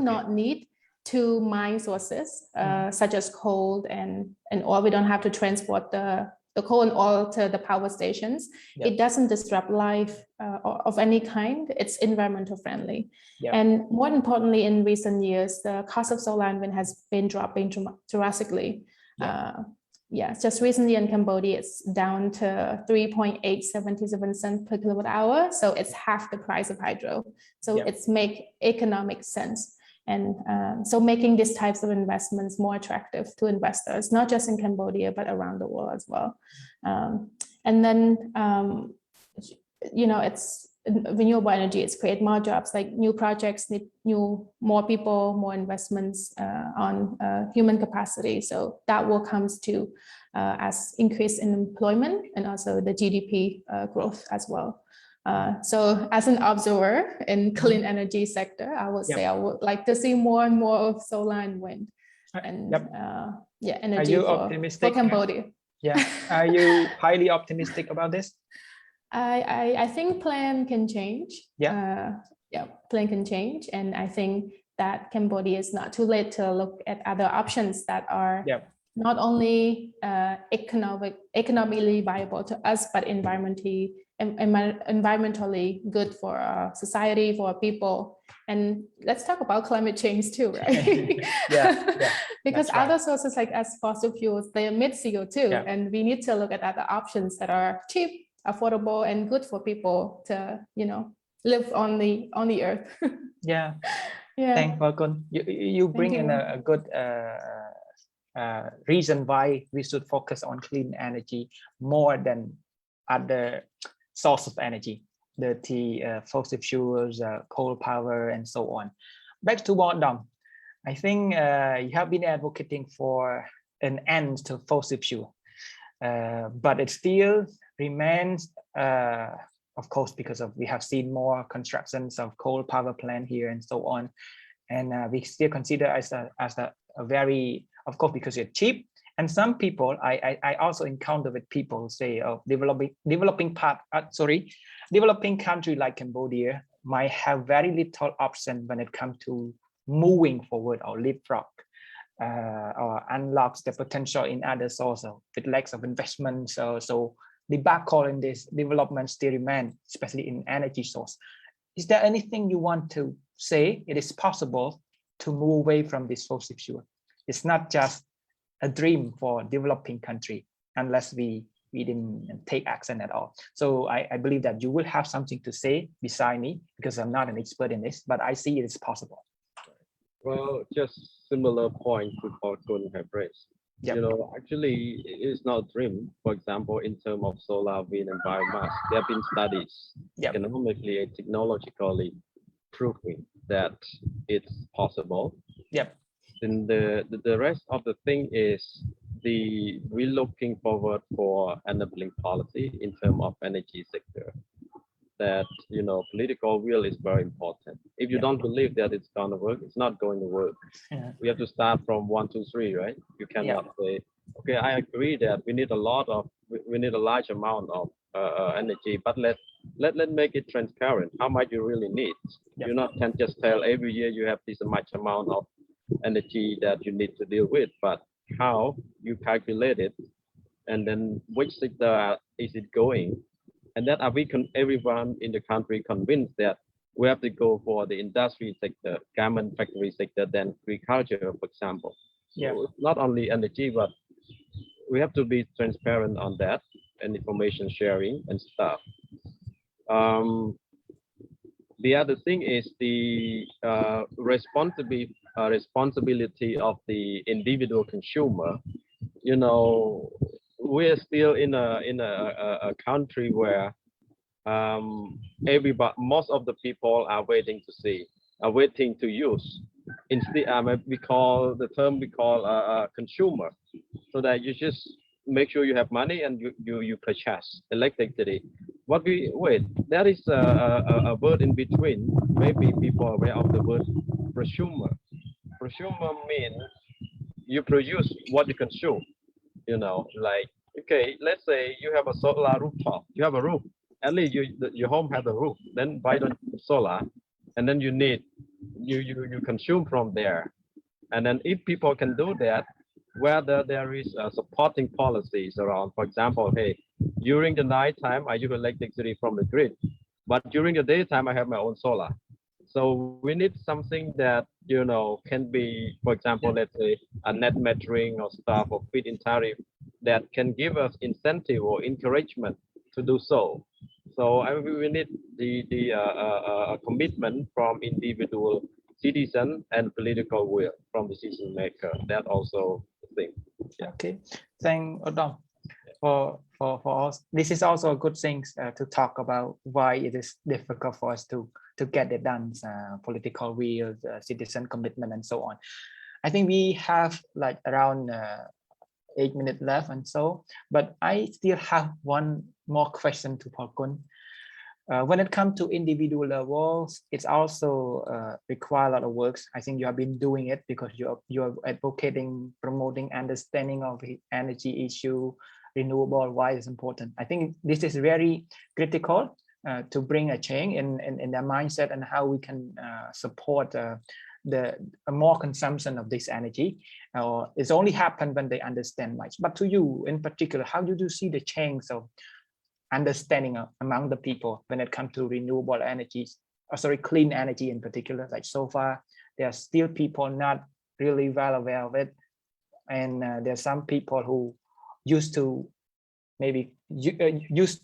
not need to mine sources such as coal and oil. We don't have to transport the coal and oil to the power stations. It doesn't disrupt life of any kind. It's environmental friendly. And more importantly, in recent years, the cost of solar and wind has been dropping drastically. Just recently in Cambodia, it's down to 3.877 cents per kilowatt hour. So it's half the price of hydro. So it's make economic sense. And so making these types of investments more attractive to investors, not just in Cambodia, but around the world as well. And then, it's renewable energy, it's create more jobs, like new projects need more people, more investments on human capacity. So that will come to as increase in employment and also the GDP growth as well. So as an observer in clean energy sector, I would say I would like to see more and more of solar and wind and energy for Cambodia. Are you highly optimistic about this? I think plan can change. Plan can change, and I think that Cambodia is not too late to look at other options that are not only economically viable to us, but environmentally good for our society, for our people. And let's talk about climate change too, right? Yeah, because right. other sources like as fossil fuels, they emit CO2, Yeah. and we need to look at other options that are cheap, affordable, and good for people to, live on the earth. Yeah. Yeah. Thanks, Falcon. You bring in a good reason why we should focus on clean energy more than other source of energy, the fossil fuels, coal power, and so on. Back to Oudam. I think you have been advocating for an end to fossil fuel, but it still remains, of course, because we have seen more constructions of coal power plant here and so on, and we still consider as a very, of course, because it's cheap. And some people, I also encounter with people say, oh, developing country like Cambodia might have very little option when it comes to moving forward or leapfrog or unlocks the potential in other sources with lacks of investment. So the battle in this development still remain, especially in energy source. Is there anything you want to say? It is possible to move away from this fossil fuel. It's not just a dream for developing country unless we didn't take action at all. So I believe that you will have something to say beside me, because I'm not an expert in this, but I see it is possible. Well, just similar point to Falcon have raised. Yep. Actually, it's not a dream. For example, in terms of solar, wind, and biomass, there have been studies economically and technologically proving that it's possible. Yep. Then the rest of the thing is we're looking forward for enabling policy in terms of energy sector. That political will is very important. If you don't believe that it's gonna work, it's not going to work. Yeah. We have to start from 1, 2, 3, right? You cannot say, okay, I agree that we need a large amount of energy, but let make it transparent. How much you really need? You can't just tell every year you have this much amount of energy that you need to deal with, but how you calculate it, and then which sector is it going? And that everyone in the country convinced that we have to go for the industry sector, garment factory sector, than agriculture, for example. So not only energy, but we have to be transparent on that and information sharing and stuff. The other thing is the responsibility of the individual consumer. We're still in a country where most of the people are waiting to use. Instead, we call a consumer, so that you just make sure you have money and you purchase electricity. There is a word in between. Maybe people are aware of the word prosumer. Prosumer means you produce what you consume. Like, okay, let's say you have a solar rooftop. You have a roof. At least your home has a roof. Then why don't you solar? And then you consume from there. And then if people can do that, whether there is supporting policies around, for example, hey, during the night time I use electricity from the grid, but during the daytime I have my own solar. So we need something that can be, for example, let's say a net metering or stuff, or feed-in tariff that can give us incentive or encouragement to do so. So we need the commitment from individual citizen and political will from decision maker. That also the thing. Yeah. Okay, thank Oudam for us. This is also a good thing to talk about why it is difficult for us to get it done. Political will, citizen commitment, and so on. I think we have like around 8 minutes left, and so. But I still have one more question to Falcon. When it comes to individual levels, it's also require a lot of work. I think you have been doing it because you're advocating, promoting understanding of the energy issue, renewable, why it's important. I think this is very critical to bring a change in their mindset and how we can support a more consumption of this energy, or it's only happened when they understand much. But to you in particular, how do you see the change of understanding among the people when it comes to renewable energies, clean energy in particular? Like so far, there are still people not really well aware of it, and there's some people who used to maybe use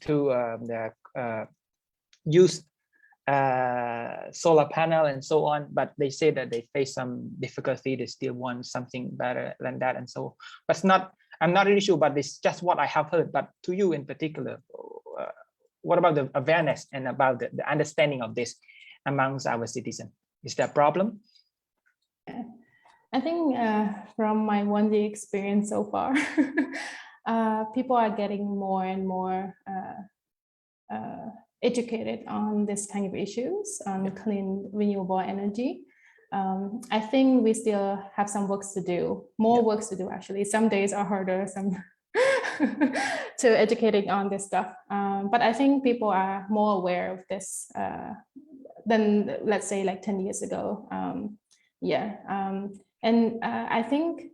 solar panel and so on, but they say that they face some difficulty. They still want something better than that, and so. But it's not. I'm not really sure, but it's just what I have heard. But to you in particular, what about the awareness and about the understanding of this amongst our citizens? Is there a problem? I think from my 1-day experience so far, people are getting more and more educated on this kind of issues on clean renewable energy. I think we still have some work to do, work to do actually. Some days are harder, some to educating on this stuff. But I think people are more aware of this than, let's say, like 10 years ago. And I think,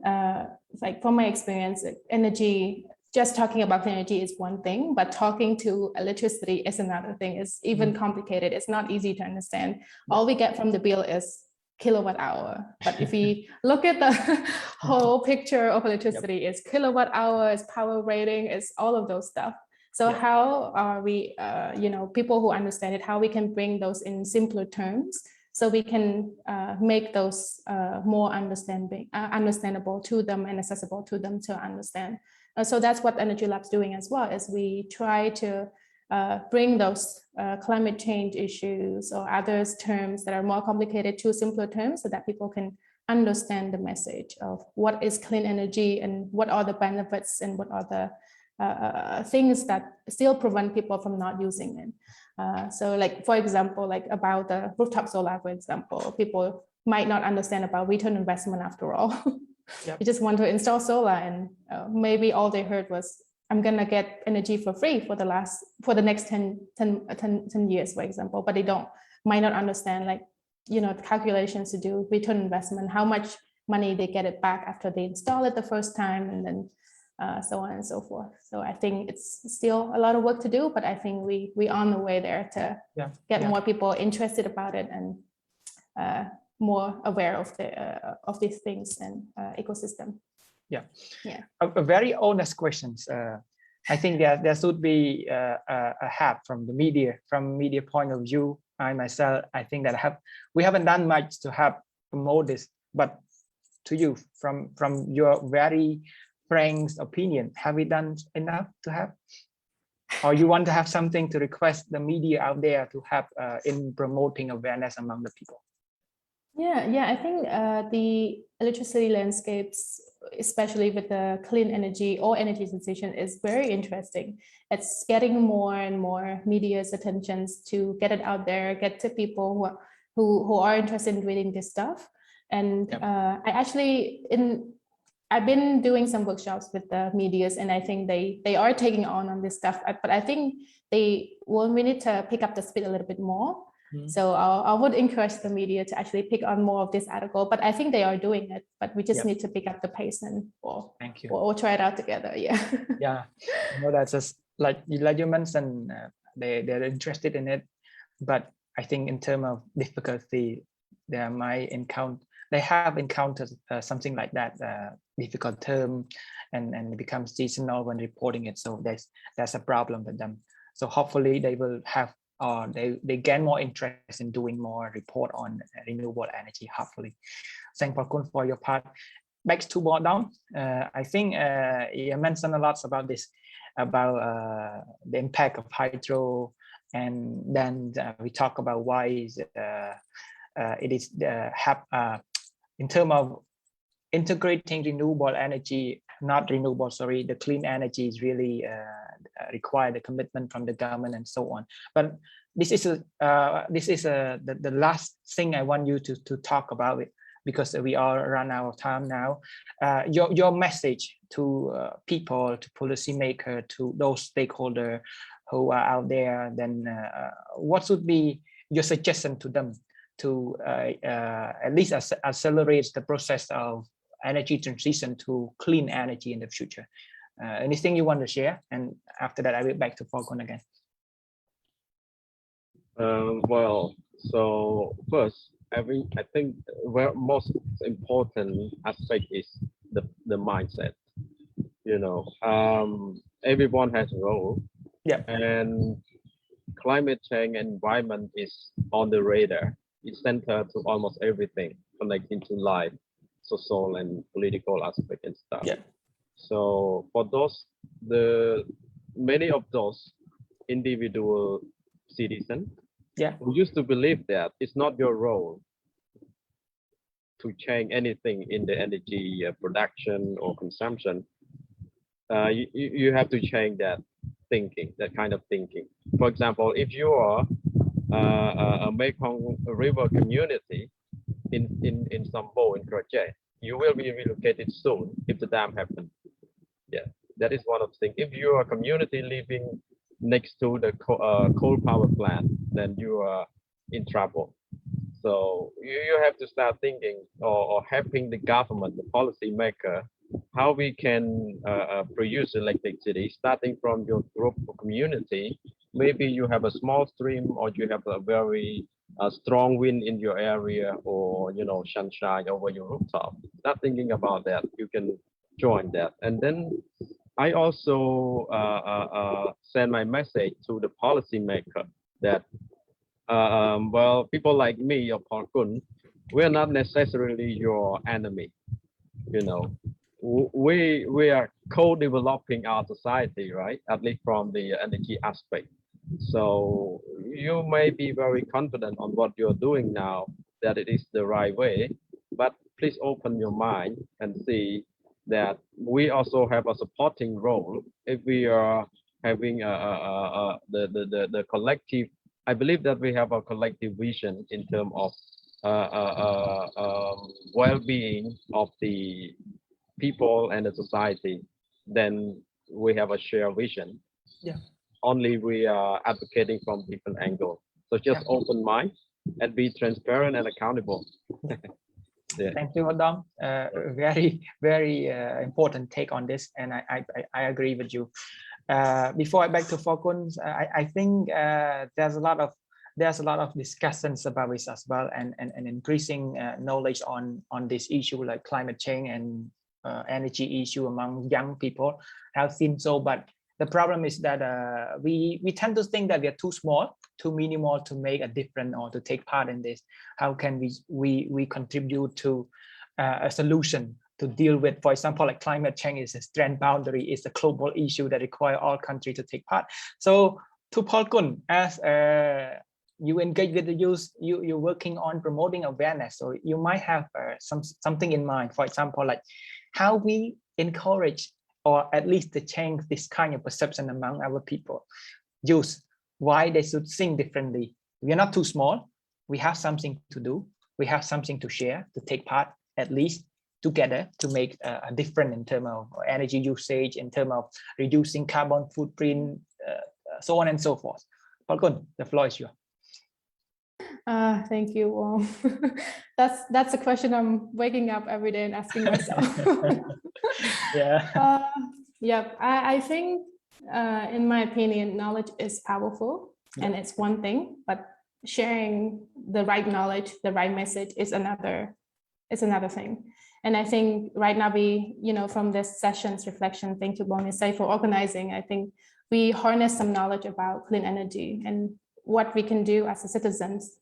like from my experience, energy, just talking about energy is one thing, but talking to electricity is another thing. It's even complicated. It's not easy to understand. All we get from the bill is kilowatt hour. But if we look at the whole picture of electricity, it's kilowatt hour, it's power rating, it's all of those stuff. So how are we, people who understand it, how we can bring those in simpler terms so we can make those more understandable to them and accessible to them to understand. So that's what EnergyLab is doing as well, is we try to bring those climate change issues or other terms that are more complicated to simpler terms so that people can understand the message of what is clean energy and what are the benefits and what are the things that still prevent people from not using it. So like, for example, like about the rooftop solar, for example, people might not understand about return investment after all. You just want to install solar and maybe all they heard was, I'm gonna get energy for free for the next 10 years, for example, but they might not understand, like, the calculations to do return investment, how much money they get it back after they install it the first time, and then so on and so forth. So I think it's still a lot of work to do, but I think we're on the way there to get more people interested about it and more aware of these things and ecosystem. A very honest questions. I think there should be a help from the media point of view. I myself, I think that we haven't done much to help promote this, but to you, from your very frank opinion, have we done enough to help? Or you want to have something to request the media out there to help in promoting awareness among the people? I think the electricity landscapes, especially with the clean energy or energy transition, is very interesting. It's getting more and more media's attentions to get it out there, get to people who are interested in reading this stuff. And I've been doing some workshops with the medias, and I think they are taking on this stuff, but I think we need to pick up the speed a little bit more. So I would encourage the media to actually pick on more of this article, but I think they are doing it, but we just need to pick up the pace and or try it out together. That's just like you mentioned, they're interested in it, but I think in terms of difficulty, they have encountered something like that, difficult term, and it becomes seasonal when reporting it. So there's a problem with them. So hopefully they will have, or they gain more interest in doing more report on renewable energy, hopefully. Sokphalkun, for your part. Back to Oudam. I think you mentioned a lot about this, about the impact of hydro, and then we talk about why it is in terms of integrating renewable energy, the clean energy is really require the commitment from the government and so on. But this is the last thing I want you to talk about it, because we are run out of time now. Your message to people, to policymakers, to those stakeholders who are out there, then what should be your suggestion to them to at least accelerate the process of energy transition to clean energy in the future. Anything you want to share? And after that, I will back to Falcon again. Well, so first, I think the most important aspect is the mindset. You know, everyone has a role. Yeah. And climate change and environment is on the radar. It's centered to almost everything connecting to life, social and political aspect and stuff. Yeah. So for those, many of those individual citizens, who used to believe that it's not your role to change anything in the energy production or consumption, you have to change that thinking, that kind of thinking. For example, if you are a Mekong River community in Sambo in Krache, you will be relocated soon if the dam happens. Yeah, that is one of the things. If you are a community living next to the coal power plant, then you are in trouble. So you have to start thinking or helping the government, the policy maker, how we can produce electricity starting from your group or community. Maybe you have a small stream, or you have a very strong wind in your area, or sunshine over your rooftop. Start thinking about that. You can join that. And then I also send my message to the policymaker that well, people like me or Sokphalkun, we're not necessarily your enemy. We are co-developing our society, right? At least from the energy aspect. So you may be very confident on what you're doing now, that it is the right way, but please open your mind and see that we also have a supporting role if we are having the collective. I believe that we have a collective vision in terms of well-being of the people and the society. Then we have a shared vision. Yeah. Only we are advocating from different angles. So just open mind and be transparent and accountable. Yeah. Thank you, Oudam. Very, very important take on this, and I agree with you. Before I back to Falcon, I think there's a lot of discussions about this as well, and increasing knowledge on this issue like climate change and energy issue among young people have seen so. But the problem is that we tend to think that we are too small, too minimal to make a difference or to take part in this. How can we contribute to a solution to deal with, for example, like climate change is a strand boundary, is a global issue that require all countries to take part. So to Sokphalkun, as you engage with the youth, you're working on promoting awareness. So you might have something in mind, for example, like how we encourage or at least to change this kind of perception among our people, youth, why they should think differently. We are not too small. We have something to do. We have something to share, to take part, at least together, to make a difference in terms of energy usage, in terms of reducing carbon footprint, so on and so forth. Sokphalkun, the floor is yours. Thank you. That's a question I'm waking up every day and asking myself. I think, in my opinion, knowledge is powerful, and it's one thing, but sharing the right knowledge, the right message is another thing. And I think right now from this session's reflection, thank you, Sao Phal Niseiy, for organizing. I think we harness some knowledge about clean energy and what we can do as a citizens,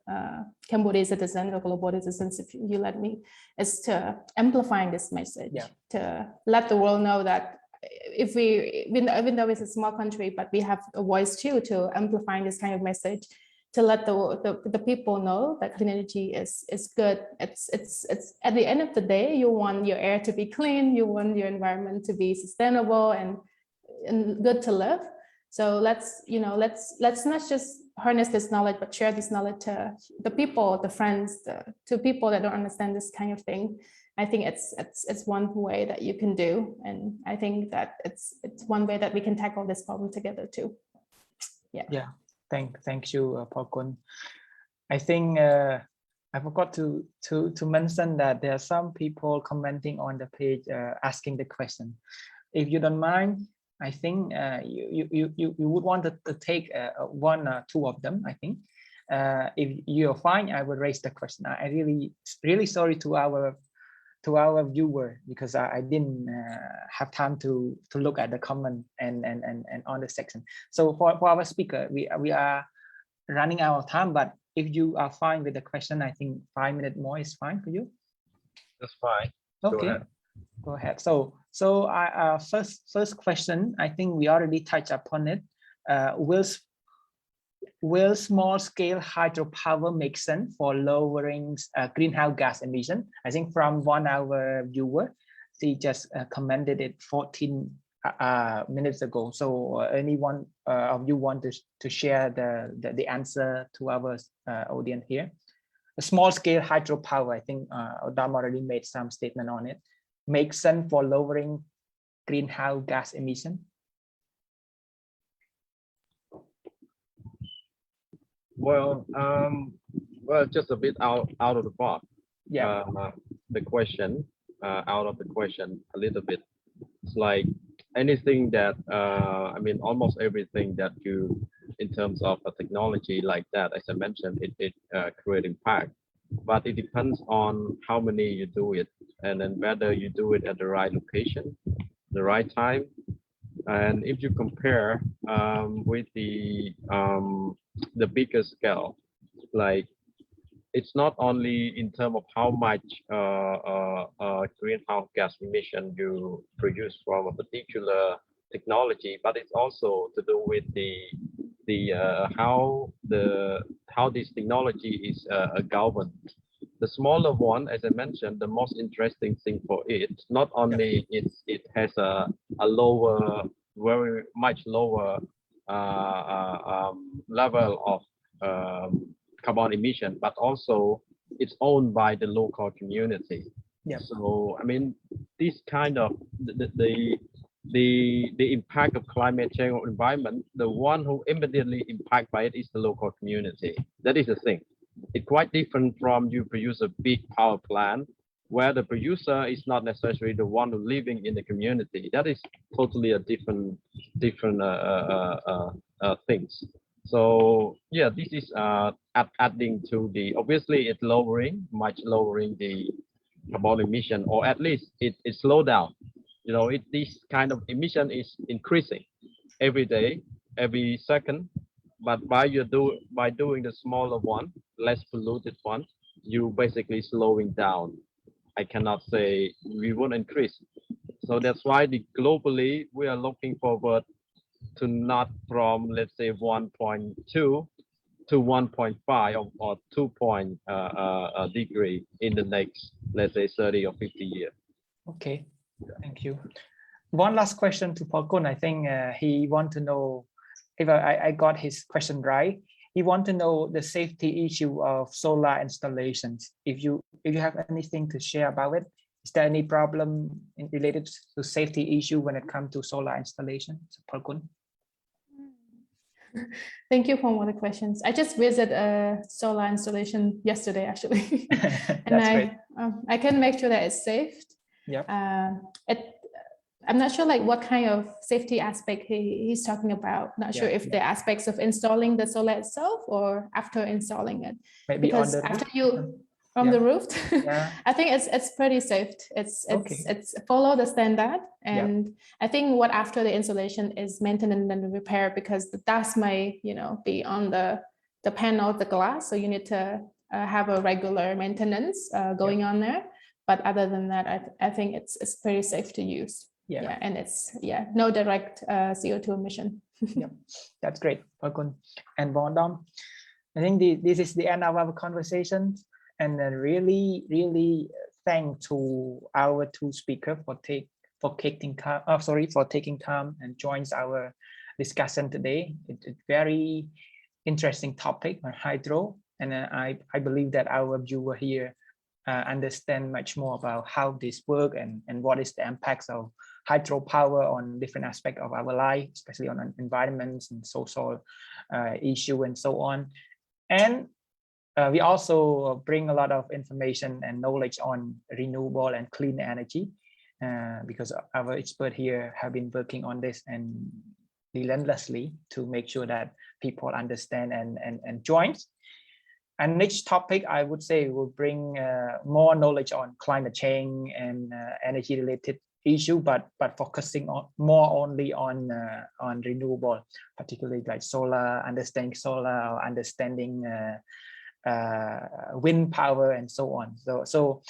Cambodian citizens or global citizens, if you let me, is to amplifying this message, to let the world know that if even though it's a small country, but we have a voice too, to amplifying this kind of message, to let the people know that clean energy is good. It's at the end of the day, you want your air to be clean, you want your environment to be sustainable and good to live. So let's not just harness this knowledge, but share this knowledge to the people, the friends, to people that don't understand this kind of thing. I think it's one way that you can do, and I think that it's one way that we can tackle this problem together too. Thank you, Sokphalkun. I think I forgot to mention that there are some people commenting on the page asking the question. If you don't mind, I think you would want to take one or two of them. I think if you're fine, I will raise the question. I really sorry to our viewer because I didn't have time to look at the comment and on the section. So for our speaker, we are running out of time, but if you are fine with the question, I think 5 minutes more is fine for you. That's fine. Okay, go ahead. So first question, I think we already touched upon it. Will small-scale hydropower make sense for lowering greenhouse gas emission? I think from one our viewer, she just commented it 14 minutes ago. So anyone of you want to share the answer to our audience here? A small-scale hydropower, I think Oudam already made some statement on it. Makes sense for lowering greenhouse gas emission? Well, just a bit out of the box. Yeah. The question, out of the question a little bit. It's like anything that I mean, almost everything that you, in terms of a technology like that, as I mentioned, it create impact. But it depends on how many you do it, and then whether you do it at the right location, the right time. And if you compare with the bigger scale, like it's not only in terms of how much greenhouse gas emission you produce from a particular technology, but it's also to do with how this technology is governed. The smaller one, as I mentioned, the most interesting thing for it, not only it has a lower, very much lower level of carbon emission, but also it's owned by the local community. Yeah. So I mean, this kind of the impact of climate change or environment, the one who immediately impacted by it is the local community. That is the thing. It's quite different from you produce a big power plant where the producer is not necessarily the one who living in the community. That is totally a different things. So yeah, this is adding to the, obviously it's much lowering the carbon emission, or at least it slow down. You know, this kind of emission is increasing every day, every second. But by doing the smaller one, less polluted one, you basically slowing down. I cannot say we won't increase. So that's why globally we are looking forward to not from, let's say, 1.2 to 1.5 or 2 degree in the next, let's say, 30 or 50 years. Okay, thank you. One last question to Sokphalkun. I think he want to know if I got his question right. He want to know the safety issue of solar installations. If you have anything to share about it, is there any problem related to safety issue when it comes to solar installation? Sokphalkun. Thank you for all the questions. I just visited a solar installation yesterday, actually. And I can make sure that it's safe. Yeah. I'm not sure like what kind of safety aspect he's talking about. Not sure if the aspects of installing the solar itself or after installing it. Maybe because on the after roof. you from the roof, Yeah. I think it's pretty safe. It's follow the standard, and I think what after the installation is maintenance and repair, because the dust may be on the panel of the glass, so you need to have a regular maintenance going on there. But other than that, I think it's pretty safe to use. Yeah, and it's no direct CO2 emission. Yeah, that's great, Sokphalkun and Oudam. I think this is the end of our conversation, and really thanks to our two speakers for taking time and joins our discussion today. It's a very interesting topic on hydro, and I believe that our viewer here understand much more about how this work and what is the impacts of hydropower on different aspects of our life, especially on environments and social issue and so on. And we also bring a lot of information and knowledge on renewable and clean energy, because our expert here have been working on this and relentlessly to make sure that people understand and join. And next topic, I would say, will bring more knowledge on climate change and energy related issue, but focusing on more only on renewable, particularly like solar, understanding solar, or understanding wind power and so on. So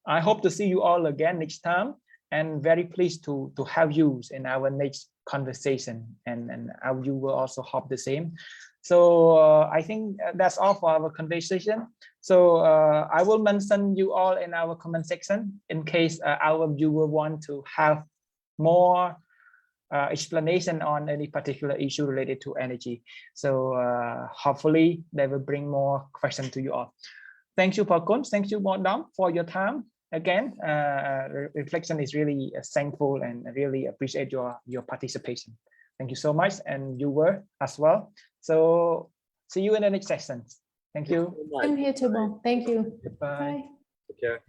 I hope to see you all again next time, and very pleased to have you in our next conversation, and you will also hope the same. So I think that's all for our conversation. So I will mention you all in our comment section in case our viewer want to have more explanation on any particular issue related to energy. So hopefully they will bring more questions to you all. Thank you, Sokphalkun. Thank you, Oudam, for your time. Again, reflection is really thankful and really appreciate your participation. Thank you so much, and you were as well. So see you in the next session. Thank you. I'm here too, Bon. Thank you. Bye. Take care.